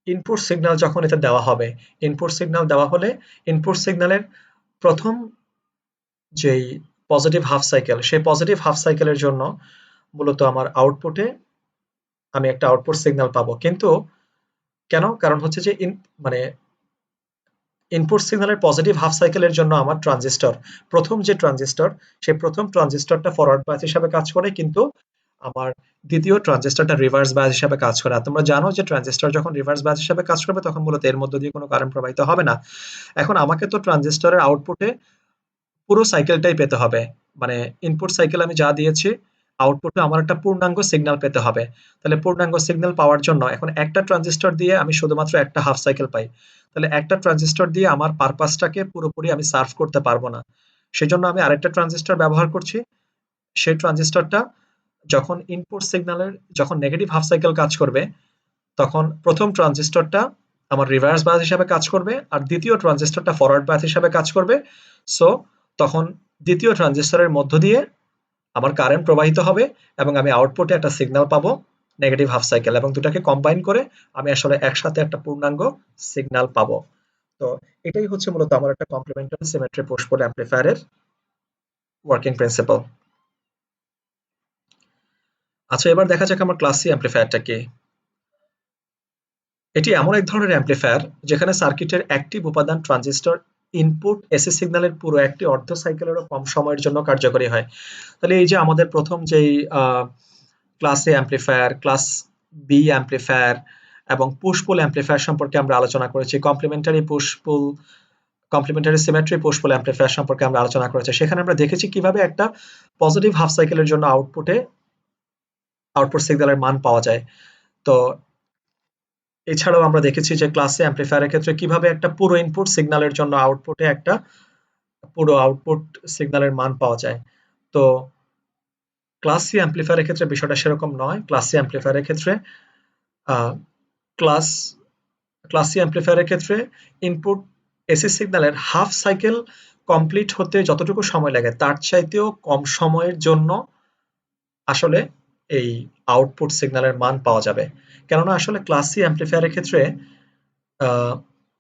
S1: ইনপুট সিগন্যাল যখন এতে দেওয়া হবে, ইনপুট সিগন্যাল দেওয়া হলে ইনপুট সিগন্যালের প্রথম যেই পজিটিভ হাফ সাইকেল, সেই পজিটিভ হাফ সাইকেলের জন্য মূলত আমার আউটপুটে আমি একটা আউটপুট সিগন্যাল পাবো। কিন্তু কেন? কারণ হচ্ছে যে মানে ইনপুট সিগন্যালের পজিটিভ হাফ সাইকেলের জন্য আমার ট্রানজিস্টর, প্রথম যে ট্রানজিস্টর, সেই প্রথম ট্রানজিস্টরটা ফরওয়ার্ড বায়াস হিসাবে কাজ করে, কিন্তু আমার দ্বিতীয় ট্রানজিস্টরটা রিভার্স বায়াস হিসাবে কাজ করে। আর তোমরা জানো যে ট্রানজিস্টর যখন রিভার্স বায়াস হিসাবে কাজ করবে তখন মূলত এর মধ্য দিয়ে কোনো কারেন্ট প্রবাহিত হবে না। এখন আমাকে তো ট্রানজিস্টরের আউটপুটে পুরো সাইকেলটাই পেতে হবে, মানে ইনপুট সাইকেল আমি যা দিয়েছি আউটপুটে আমার একটা পূর্ণাঙ্গ সিগন্যাল পেতে হবে। তাহলে পূর্ণাঙ্গ সিগন্যাল পাওয়ার জন্য এখন একটা ট্রানজিস্টর দিয়ে আমি শুধুমাত্র একটা হাফ সাইকেল পাই, তাহলে একটা ট্রানজিস্টর দিয়ে আমার পারপাসটাকে পুরোপুরি আমি সার্ভ করতে পারবো না। সেজন্য আমি আরেকটা ট্রানজিস্টর ব্যবহার করছি। সেই ট্রানজিস্টরটা যখন ইনপুট সিগন্যালের যখন নেগেটিভ হাফ সাইকেল কাজ করবে, তখন প্রথম ট্রানজিস্টরটা আমার রিভার্স বায়াস হিসাবে কাজ করবে আর দ্বিতীয় ট্রানজিস্টরটা ফরওয়ার্ড বায়াস হিসাবে কাজ করবে। সো তখন দ্বিতীয় ট্রানজিস্টরের মধ্য দিয়ে আমার কারেন্ট প্রবাহিত হবে এবং আমি আউটপুটে একটা সিগন্যাল পাবো নেগেটিভ হাফ সাইকেল, এবং দুটাকে কম্বাইন করে আমি আসলে একসাথে একটা পূর্ণাঙ্গ সিগন্যাল পাবো। তো এটাই হচ্ছে মূলত আমার একটা কমপ্লিমেন্টারি সিমেট্রি পুশ পুল অ্যাম্পলিফায়ারের ওয়ার্কিং প্রিন্সিপাল। আচ্ছা, এবার দেখা যাক আমার ক্লাস সি অ্যাম্পলিফায়ারটা কি। এটি এমন এক ধরনের অ্যাম্পলিফায়ার যেখানে সার্কিটের অ্যাক্টিভ উপাদান ট্রানজিস্টর ইনপুট এসি সিগন্যালের পুরো একটি অর্ধ সাইকেলেরও কম সময়ের জন্য কার্যকরী হয়। তাহলে এই যে আমাদের প্রথম যেই ক্লাস এ অ্যাম্পলিফায়ার, ক্লাস বি অ্যাম্পলিফায়ার এবং পুশ পুল অ্যাম্পলিফায়ার সম্পর্কে আমরা আলোচনা করেছি, কমপ্লিমেন্টারি পুশ পুল, কমপ্লিমেন্টারি সিমেট্রি পুশ পুল অ্যাম্পলিফায়ার সম্পর্কে আমরা আলোচনা করেছি। সেখানে আমরা দেখেছি কিভাবে একটা পজিটিভ হাফ সাইকেলের জন্য আউটপুট সিগন্যালের মান পাওয়া যায়। তো এছাড়াও আমরা দেখেছি যে ক্লাস এ অ্যাম্পলিফায়ারের ক্ষেত্রে কিভাবে একটা পুরো ইনপুট সিগন্যালের জন্য আউটপুটে একটা পুরো আউটপুট সিগন্যালের মান পাওয়া যায়। তো ক্লাস সি অ্যাম্পলিফায়ারের ক্ষেত্রে বিষয়টা সেরকম নয়। ক্লাস সি অ্যাম্পলিফায়ারের ক্ষেত্রে আহ, ক্লাস ক্লাস সি অ্যাম্পলিফায়ারের ক্ষেত্রে ইনপুট এসি সিগন্যালের হাফ সাইকেল কমপ্লিট হতে যতটুকু সময় লাগে তার চাইতেও কম সময়ের জন্য আসলে এই আউটপুট সিগন্যালের মান পাওয়া যাবে। কেননা আসলে ক্লাস সি অ্যাম্পলিফায়ারের ক্ষেত্রে আহ,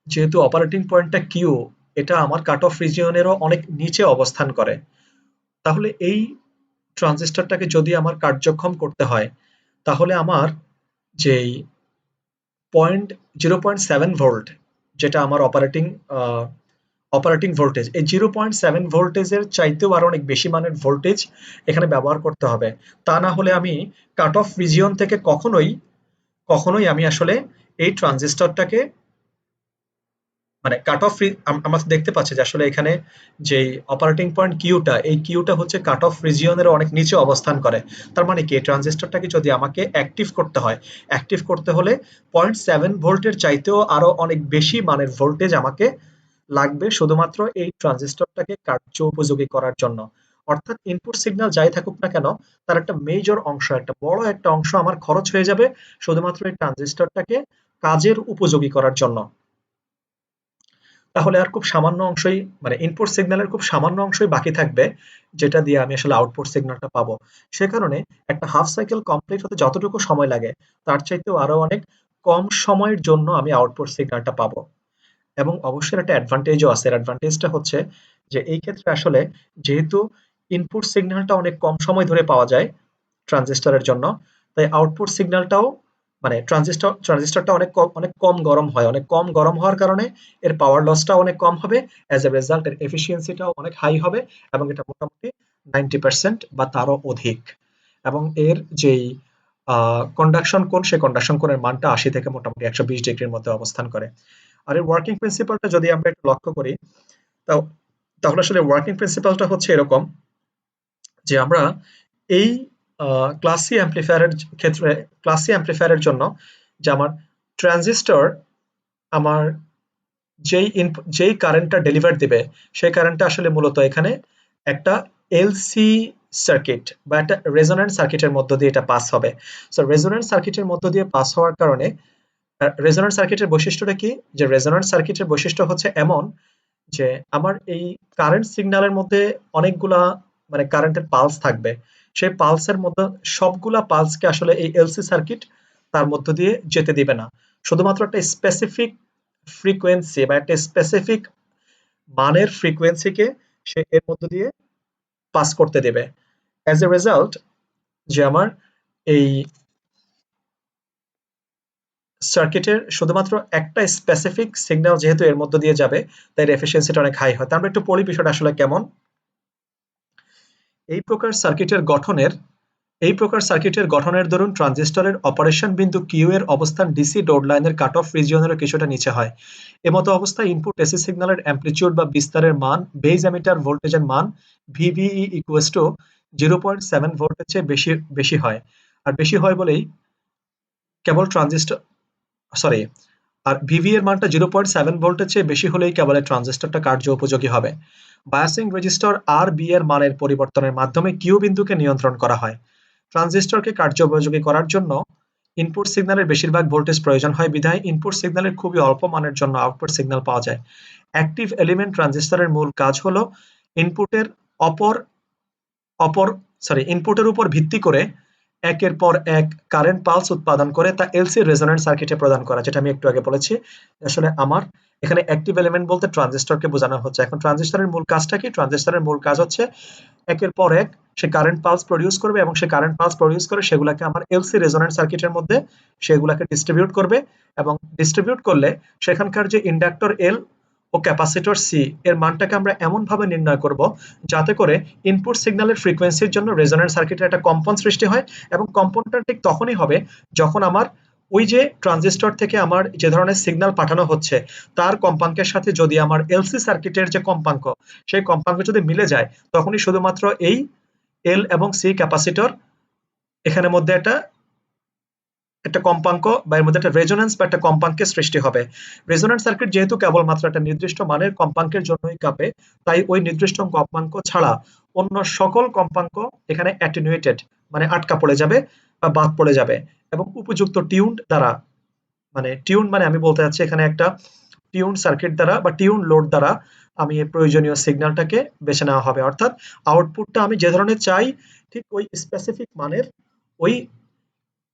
S1: যেহেতু অপারেটিং পয়েন্টটা কিউ, এটা আমার কাট অফ রিজিয়নেরও অনেক নিচে অবস্থান করে। তাহলে এই ট্রানজিস্টরটাকে যদি আমার কার্যক্ষম করতে হয়, তাহলে আমার যেই 0.7 ভোল্ট, যেটা আমার অপারেটিং ভোল্টেজ, এই 0.7 ভোল্টেজের চাইতেও আরো অনেক বেশি মানের ভোল্টেজ এখানে ব্যবহার করতে হবে। তা না হলে আমি কাট অফ রিজিয়ন থেকে কখনোই আমি আসলে এই ট্রানজিস্টরটাকে, মানে কাট অফ, আমরা দেখতে পাচ্ছি যে আসলে এখানে যে অপারেটিং পয়েন্ট কিউটা, এই কিউটা হচ্ছে কাট অফ রিজিয়নের অনেক নিচে অবস্থান করে। তার মানে কি, এই ট্রানজিস্টরটাকে যদি আমাকে অ্যাক্টিভ করতে হলে 0.7 ভোল্টের চাইতেও আরো অনেক বেশি মানের ভোল্টেজ আমাকে লাগবে শুধুমাত্র এই ট্রানজিস্টরটাকে কার্য উপযোগী করার জন্য। অর্থাৎ ইনপুট সিগন্যাল যাই থাকুক না কেন, তার একটা মেজর অংশ, একটা বড় একটা অংশ আমার খরচ হয়ে যাবে শুধুমাত্র এই ট্রানজিস্টরটাকে কাজের উপযোগী করার জন্য। তাহলে আর খুব সামান্য অংশই, মানে ইনপুট সিগন্যালের খুব সামান্য অংশই বাকি থাকবে যেটা দিয়ে আমি আসলে আউটপুট সিগন্যালটা পাবো। সে কারণে একটা হাফ সাইকেল কমপ্লিট হতে যতটুকু সময় লাগে তার চাইতেও আরো অনেক কম সময়ের জন্য আমি আউটপুট সিগন্যালটা পাবো। এবং অবশ্যই একটা অ্যাডভান্টেজও আছে। অ্যাডভান্টেজটা হচ্ছে যে এই ক্ষেত্রে আসলে যেহেতু ইনপুট সিগন্যালটা অনেক কম সময় ধরে পাওয়া যায় ট্রানজিস্টরের জন্য, তাই আউটপুট সিগন্যালটাও, মানে ট্রানজিস্টরটা অনেক কম গরম হয়। অনেক কম গরম হওয়ার কারণে এর পাওয়ার লসটাও অনেক কম হবে। অ্যাজ এ রেজাল্ট এর এফিসিয়েন্সিটাও অনেক হাই হবে এবং এটা মোটামুটি 90% বা তারও অধিক। এবং এর যেই কন্ডাকশন কোণ, সেই কন্ডাকশন কোণের মানটা 80 থেকে মোটামুটি 120 ডিগ্রির মধ্যে অবস্থান করে। আর এর ওয়ার্কিং প্রিন্সিপালটা যদি আমরা একটু লক্ষ্য করি, তাও তাহলে আসলে ওয়ার্কিং প্রিন্সিপালটা হচ্ছে এরকম যে আমরা এই ক্লাস সি অ্যাম্পলিফায়ারের ক্ষেত্রে, ক্লাস সি অ্যাম্পলিফায়ারের জন্য যে আমার ট্রানজিস্টর আমার যেই কারেন্টটা ডেলিভার দিবে, সেই কারেন্টটা আসলে মূলত এখানে একটা এলসি সার্কিট বা একটা রেজোন্যান্ট সার্কিটের মধ্য দিয়ে এটা পাস হবে। সো রেজোন্যান্ট সার্কিটের মধ্য দিয়ে পাস হওয়ার কারণে রেজোন্যান্ট সার্কিটের বৈশিষ্ট্যটা কি? যে রেজোন্যান্ট সার্কিটের বৈশিষ্ট্য হচ্ছে এমন যে আমার এই কারেন্ট সিগন্যালের মধ্যে অনেকগুলা মানে কারেন্টের পালস থাকবে। সেই পালসের মধ্যে সবগুলা পালসকে আসলে এই এলসি সার্কিট তার মধ্য দিয়ে যেতে দিবে না। শুধুমাত্র একটা স্পেসিফিক ফ্রিকোয়েন্সি বা একটা স্পেসিফিক মানের ফ্রিকোয়েন্সিকে সে এর মধ্য দিয়ে পাস করতে দেবে। অ্যাজ এ রেজাল্ট যে আমার এই সার্কিটের শুধুমাত্র একটা স্পেসিফিক সিগন্যাল যেহেতু এর মধ্য দিয়ে যাবে, তাই এর এফিসিয়েন্সিটা অনেক হাই হয়। তা আমরা একটু পড়ি বিষয়টা আসলে কেমন। এই প্রকার সার্কিটের গঠনের এই প্রকার সার্কিটের গঠনের দরুন ট্রানজিস্টরের অপারেশন বিন্দু কিউ এর অবস্থান ডিসি লোড লাইনের কাট অফ রিজিয়নেরও কিছুটা নিচে হয়। এমতো অবস্থায় ইনপুট এসি সিগন্যালের অ্যামপ্লিটিউড বা বিস্তারের মান বেজ এমিটার ভোল্টেজের মান ভিভিই ইকুয়ালস টু 0.7 ভোল্টের চেয়ে বেশি বেশি হয়। আর বেশি হয় বলেই কেবল ট্রানজিস্টর সরি আর ভিভি এর মানটা 0.7 ভোল্টের চেয়ে বেশি হলেই কেবল এই ট্রানজিস্টরটা কার্য উপযোগী হবে। বায়াসিং রেজিস্টর আর বি এর মানের পরিবর্তনের মাধ্যমে কিউ বিন্দুকে নিয়ন্ত্রণ করা হয়। ট্রানজিস্টরকে কার্য উপযোগী করার জন্য ইনপুট সিগন্যালের বেশিরভাগ ভোল্টেজ প্রয়োজন হয় বিধায় ইনপুট সিগন্যালের খুবই অল্প মানের জন্য আউটপুট সিগন্যাল পাওয়া যায়। অ্যাক্টিভ এলিমেন্ট ট্রানজিস্টরের মূল কাজ হলো ইনপুটের অপর অপর ইনপুটের উপর ভিত্তি করে একের পর এক কারেন্ট পালস উৎপাদন করে তা এলসি রেজোন্যান্ট সার্কিটে প্রদান করা, যেটা আমি একটু আগে বলেছি। আসলে আমার এখানে অ্যাক্টিভ এলিমেন্ট বলতে ট্রানজিস্টরকে বোঝানো হচ্ছে। এখন ট্রানজিস্টরের মূল কাজটা কি? ট্রানজিস্টরের মূল কাজ হচ্ছে একের পর এক সে কারেন্ট পালস প্রডিউস করবে এবং সে কারেন্ট পালস প্রডিউস করে সেগুলাকে আমার এলসি রেজোন্যান্ট সার্কিটের মধ্যে সেগুলাকে ডিস্ট্রিবিউট করবে এবং ডিস্ট্রিবিউট করলে সেখানকার যে ইন্ডাক্টর এল ও ক্যাপাসিটর সি এর মানটাকে আমরা এমন ভাবে নির্ণয় করব যাতে করে ইনপুট সিগন্যালের ফ্রিকোয়েন্সির জন্য রেজোন্যান্ট সার্কিটের একটা কম্পন সৃষ্টি হয় এবং কম্পনটা ঠিক তখনই হবে যখন আমার ওই যে ট্রানজিস্টর থেকে আমার যে ধরনের সিগন্যাল পাঠানো হচ্ছে তার কম্পাঙ্কের সাথে যদি আমার এলসি সার্কিটের যে কম্পাঙ্ক সেই কম্পাঙ্ক যদি মিলে যায় তখনই শুধুমাত্র এই এল এবং সি ক্যাপাসিটর এখানের মধ্যে একটা একটা কম্পাঙ্ক বা এর মধ্যে একটা রেজোন্যান্স বা একটা কম্পাঙ্কের সৃষ্টি হবে। রেজোন্যান্ট সার্কিট যেহেতু কেবলমাত্র একটা নির্দিষ্ট মানের কম্পাঙ্কের জন্যই কাঁপে, তাই ওই নির্দিষ্ট কম্পাঙ্ক ছাড়া অন্য সকল কম্পাঙ্ক এখানে অ্যাটেনুয়েটেড মানে আটকা পড়ে যাবে বা বাদ পড়ে যাবে এবং উপযুক্ত টিউন দ্বারা মানে টিউন মানে আমি বলতে চাচ্ছি এখানে একটা টিউন সার্কিট দ্বারা বা টিউন লোড দ্বারা আমি এই প্রয়োজনীয় সিগন্যালটাকে বেছে নেওয়া হবে। অর্থাৎ আউটপুটটা আমি যে ধরনের চাই ঠিক ওই স্পেসিফিক মানের ওই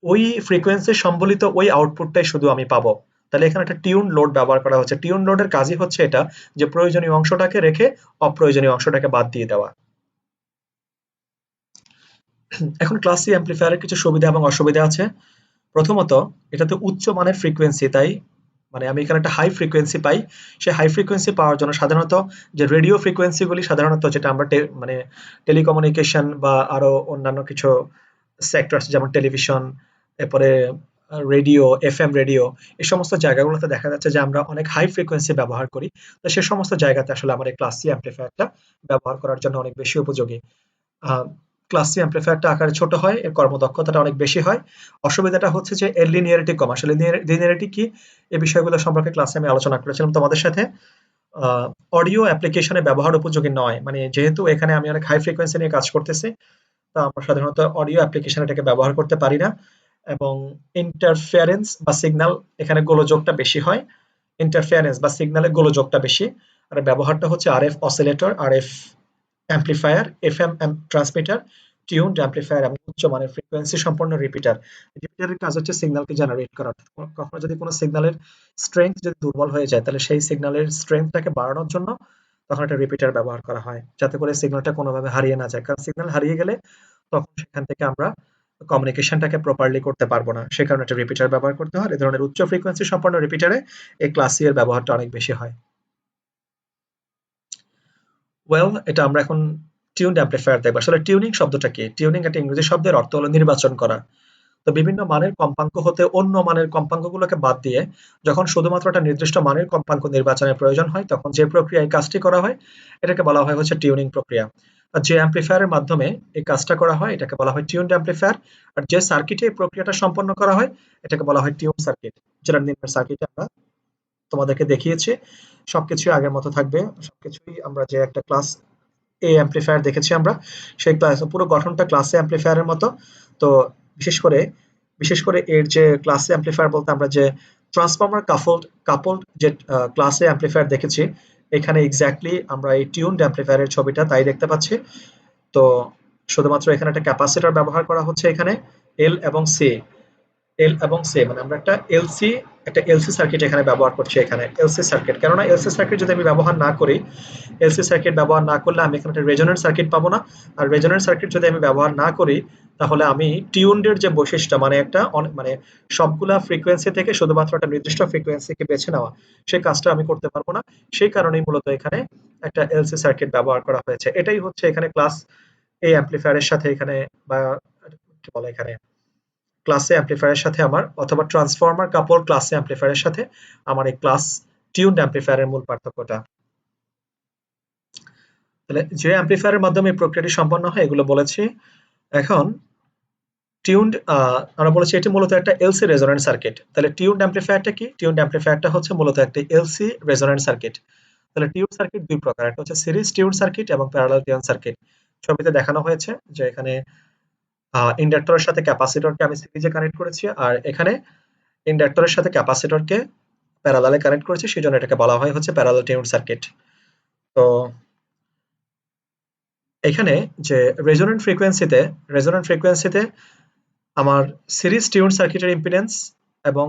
S1: ওই ফ্রিকোয়েন্সি সম্বলিত ওই আউটপুটটাই শুধু আমি পাবো। তাহলে এখানে একটা টিউন লোড ব্যবহার করা হচ্ছে। টিউন লোডের কাজই হচ্ছে এটা যে প্রয়োজনীয় অংশটাকে রেখে অপ্রয়োজনীয় অংশটাকে বাদ দিয়ে দেওয়া। এখন ক্লাস সি অ্যাম্পলিফায়ারের কিছু সুবিধা এবং অসুবিধা আছে। প্রথমত এটাতে উচ্চ মানের ফ্রিকোয়েন্সি, তাই মানে আমি এখানে একটা হাই ফ্রিকোয়েন্সি পাই। সেই হাই ফ্রিকোয়েন্সি পাওয়ার জন্য সাধারণত যে রেডিও ফ্রিকোয়েন্সিগুলি সাধারণত যেটা আমরা মানে টেলিকমিউনিকেশন বা আরো অন্যান্য কিছু সেক্টর আছে যেমন টেলিভিশন, এরপরে রেডিও, এফএম রেডিও, এই সমস্ত জায়গাগুলোতে দেখা যাচ্ছে যে আমরা অনেক হাই ফ্রিকোয়েন্সি ব্যবহার করি। তো সে সমস্ত জায়গাতে আসলে আমার এই ক্লাস সি অ্যাম্পলিফায়ারটা ব্যবহার করার জন্য অনেক বেশি উপযোগী। ক্লাস সি অ্যাম্পলিফায়ারটা আকারে ছোট হয়, এর কর্মদক্ষতাটা অনেক বেশি হয়। অসুবিধাটা হচ্ছে যে এর লিনিয়ারিটি কম। আসলে লিনিয়ারিটি কি এই বিষয়গুলো সম্পর্কে ক্লাসে আমি আলোচনা করেছিলাম তোমাদের সাথে। অডিও অ্যাপ্লিকেশনে ব্যবহার উপযোগী নয়, মানে যেহেতু এখানে আমি অনেক হাই ফ্রিকোয়েন্সি নিয়ে কাজ করতেছি, তা আমরা সাধারণত অডিও অ্যাপ্লিকেশন এটাকে ব্যবহার করতে পারি না এবং ইন্টারফারেন্স বা সিগন্যাল এখানে গোলযোগটা বেশি হয়। ইন্টারফারেন্স বা সিগন্যালের গোলযোগটা বেশি। আর ব্যবহারটা হচ্ছে RF oscillator, RF amplifier, FM transmitter, tuned amplifier এবং উচ্চমানের ফ্রিকোয়েন্সি সম্পন্ন রিপিটার। রিপিটারের কাজ হচ্ছে সিগন্যালকে জেনারেট করা। কখনো যদি কোনো সিগন্যালের স্ট্রেংথ যদি দুর্বল হয়ে যায় তাহলে সেই সিগন্যালের স্ট্রেংথটাকে বাড়ানোর জন্য তখন একটা রিপিটার ব্যবহার করা হয় যাতে করে সিগন্যালটা কোনোভাবে হারিয়ে না যায়। কারণ সিগন্যাল হারিয়ে গেলে তখন সেখান থেকে আমরা কমিউনিকেশনটাকে প্রপারলি করতে পারবো না। সে কারণে একটা রিপিটার ব্যবহার করতে হয়। এই ধরনের উচ্চ ফ্রিকোয়েন্সি সম্পন্ন রিপিটারে এই ক্লাস সি এর ব্যবহারটা অনেক বেশি হয়। ওয়েল, এটা আমরা এখন টিউনড অ্যাম্পলিফায়ার দেখব। আসলে টিউনিং শব্দটা কি? টিউনিং একটা ইংরেজি শব্দের অর্থ হলো নির্বাচন করা। তো বিভিন্ন মানের কম্পাঙ্ক হতে অন্য মানের কম্পাঙ্কগুলোকে বাদ দিয়ে যখন শুধুমাত্র একটা নির্দিষ্ট মানের কম্পাঙ্ক নির্বাচনের প্রয়োজন হয় তখন যে প্রক্রিয়ায় কাজটি করা হয় এটাকে বলা হয় হচ্ছে টিউনিং প্রক্রিয়া। আর যে অ্যাম্পলিফায়ারের মাধ্যমে এই কাজটা করা হয় এটাকে বলা হয় টিউনড অ্যাম্পলিফায়ার। আর যে সার্কিটে এই প্রক্রিয়াটা সম্পন্ন করা হয় এটাকে বলা হয় টিউন সার্কিট। যেটা নিম্নের সার্কিটে আমরা তোমাদেরকে দেখিয়েছি। সবকিছুই আগের মতো থাকবে। সবকিছুই আমরা যে একটা ক্লাস এ অ্যাম্পলিফায়ার দেখেছি আমরা, সেই ক্লাস পুরো গঠনটা ক্লাস এ অ্যাম্পলিফায়ারের মতো। তো বিশেষ করে বিশেষ করে এর যে ক্লাস এ অ্যাম্পলিফায়ার বলতে আমরা যে ট্রান্সফর্মার কাপলড যে ক্লাসে অ্যাম্পলিফায়ার দেখেছি, এখানে এক্স্যাক্টলি আমরা এই টিউনড অ্যাম্পলিফায়ারের ছবিটা তাই দেখতে পাচ্ছি। তো শুধুমাত্র এখানে একটা ক্যাপাসিটর ব্যবহার করা হচ্ছে, এখানে এল এবং সি, মানে আমরা একটা এলসি সার্কিট এখানে ব্যবহার করছি। এখানে এলসি সার্কিট, কেননা এলসি সার্কিট যদি আমি ব্যবহার না করি, এলসি সার্কিট ব্যবহার না করলে আমি এখানে একটা রেজোন্যান্ট সার্কিট পাবো না। আর রেজোন্যান্ট সার্কিট যদি আমি ব্যবহার না করি, তাহলে আমি টিউনডের যে বৈশিষ্ট্য, মানে একটা মানে সবগুলা ফ্রিকোয়েন্সি থেকে শুধুমাত্র একটা নির্দিষ্ট ফ্রিকোয়েন্সিকে বেছে নেওয়া, সেই কাজটা আমি করতে পারবো না। সেই কারণেই মূলত এখানে একটা এলসি সার্কিট ব্যবহার করা হয়েছে। এটাই হচ্ছে এখানে ক্লাস এই অ্যাম্পলিফায়ারের সাথে এখানে, বা কি বলে, এখানে ক্লাসে অ্যাম্পলিফায়ারের সাথে আমার, অথবা ট্রান্সফর্মার কাপল ক্লাসে অ্যাম্পলিফায়ারের সাথে আমার এই ক্লাস টিউনড অ্যাম্পলিফায়ারের মূল পার্থক্যটা। তাহলে যে অ্যাম্পলিফায়ারের মাধ্যমে এই প্রক্রিয়াটি সম্পন্ন হয় এগুলো বলেছি। এখন টিউনড, আমরা বলেছি এটি মূলত একটা এলসি রেজোন্যান্ট সার্কিট। তাহলে টিউনড অ্যাম্পলিফায়ারটা কি? টিউনড অ্যাম্পলিফায়ারটা হচ্ছে মূলত একটা এলসি রেজোন্যান্ট সার্কিট। তাহলে টিউন সার্কিট দুই প্রকার, একটা হচ্ছে সিরিজ টিউন সার্কিট এবং প্যারালাল টিউন সার্কিট। ছবিতে দেখানো হয়েছে যে এখানে ইন্ডাক্টরের সাথে ক্যাপাসিটরকে আমি সিরিজে কানেক্ট করেছি, আর এখানে ইন্ডাক্টরের সাথে ক্যাপাসিটরকে প্যারালালে কানেক্ট করেছি, সেই জন্য এটাকে বলা হয় হচ্ছে প্যারালাল টিউন সার্কিট। তো এখানে যে রেজোন্যান্ট ফ্রিকোয়েন্সিতে আমার সিরিজ টিউন সার্কিটের ইম্পিডেন্স এবং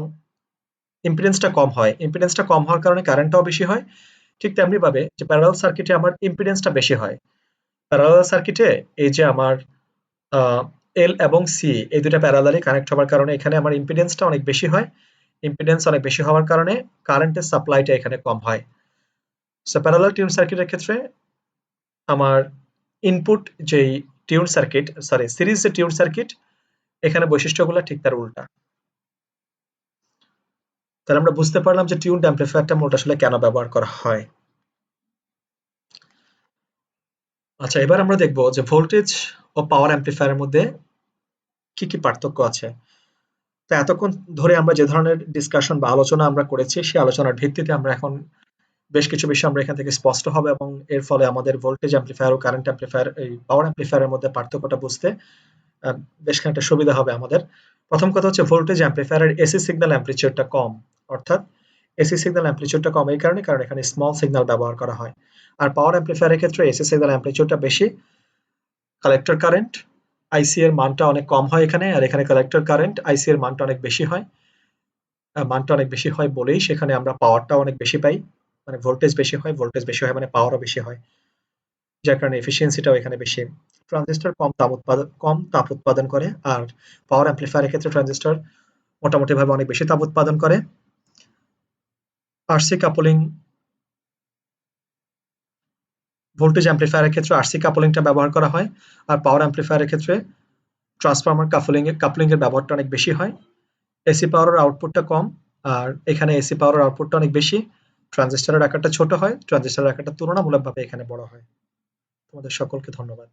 S1: ইম্পিডেন্সটা কম হয়। ইম্পিডেন্সটা কম হওয়ার কারণে কারেন্টটাও বেশি হয়। ঠিক তেমনি ভাবে যে প্যারালাল সার্কিটে আমার ইম্পিডেন্সটা বেশি হয়। প্যারালাল সার্কিটে এই যে আমার এল এবং সি এই দুটা প্যারালালি কানেক্ট হওয়ার কারণে এখানে আমার ইম্পিডেন্সটা অনেক বেশি হয়। ইম্পিডেন্স অনেক বেশি হওয়ার কারণে কারেন্টের সাপ্লাইটা এখানে কম হয়। সো প্যারালাল টিউন সার্কিটের ক্ষেত্রে আমার ইনপুট যেই সিরিজ যে টিউন সার্কিট, এখানে বৈশিষ্ট্যগুলো ঠিক তার উল্টা। তাহলে আমরা বুঝতে পারলাম যে টিউনড অ্যাম্পলিফায়ারটা মূলত আসলে কেন ব্যবহার করা হয়। আচ্ছা, এবার আমরা দেখব যে ভোল্টেজ ও পাওয়ার অ্যাম্পলিফায়ারের মধ্যে কি কি পার্থক্য আছে। তো এতক্ষণ ধরে আমরা যে ধরনের ডিসকাশন বা আলোচনা আমরা করেছি, সেই আলোচনার ভিত্তিতে আমরা এখন বেশ কিছু বিষয় আমরা এখান থেকে স্পষ্ট হবে, এবং এর ফলে আমাদের ভোল্টেজ অ্যাম্পলিফায়ার ও কারেন্ট অ্যাম্পলিফায়ার, এই পাওয়ার অ্যাম্পলিফায়ারের মধ্যে পার্থক্যটা বুঝতে বেশ খানিকটা সুবিধা হবে আমাদের। প্রথম কথা হচ্ছে ভোল্টেজ অ্যাম্পলিফায়ারের এসি সিগন্যাল অ্যাম্পলিটিউডটা কম। অর্থাৎ এসি সিগন্যাল অ্যাম্পলিটিউডটা কম এই কারণে, কারণ এখানে স্মল সিগন্যাল ব্যবহার করা হয়। আর পাওয়ার অ্যাম্পলিফায়ারের ক্ষেত্রে এসি সিগন্যাল অ্যাম্পলিটিউডটা বেশি, কালেক্টর কারেন্ট আইসি এর মানটা অনেক কম হয় এখানে, আর এখানে কালেক্টর কারেন্ট আইসি এর মানটা অনেক বেশি হয়। মানটা অনেক বেশি হয় বলেই সেখানে আমরা পাওয়ারটাও অনেক বেশি পাই। মানে ভোল্টেজ বেশি হয়, মানে পাওয়ারও বেশি হয়, যার কারণে এফিসিয়েন্সিটাও এখানে বেশি। ট্রানজিস্টর কম তাপ উৎপাদন করে, আর পাওয়ার অ্যাম্পলিফায়ারের ক্ষেত্রে ট্রানজিস্টর মোটামুটিভাবে অনেক বেশি তাপ উৎপাদন করে। আরসি কাপলিং, ভোল্টেজ অ্যাম্পলিফায়ারের ক্ষেত্রে আরসি কাপলিংটা ব্যবহার করা হয়, আর পাওয়ার অ্যাম্পলিফায়ারের ক্ষেত্রে ট্রান্সফর্মার কাপলিং এর ব্যবহারটা অনেক বেশি হয়। এসি পাওয়ারের আউটপুটটা কম, আর এখানে এসি পাওয়ারের আউটপুটটা অনেক বেশি। ট্রানজিস্টরের আকারটা ছোট হয়, ট্রানজিস্টরের আকারটা তুলনামূলকভাবে এখানে বড় হয়। তোমাদের সকলকে ধন্যবাদ।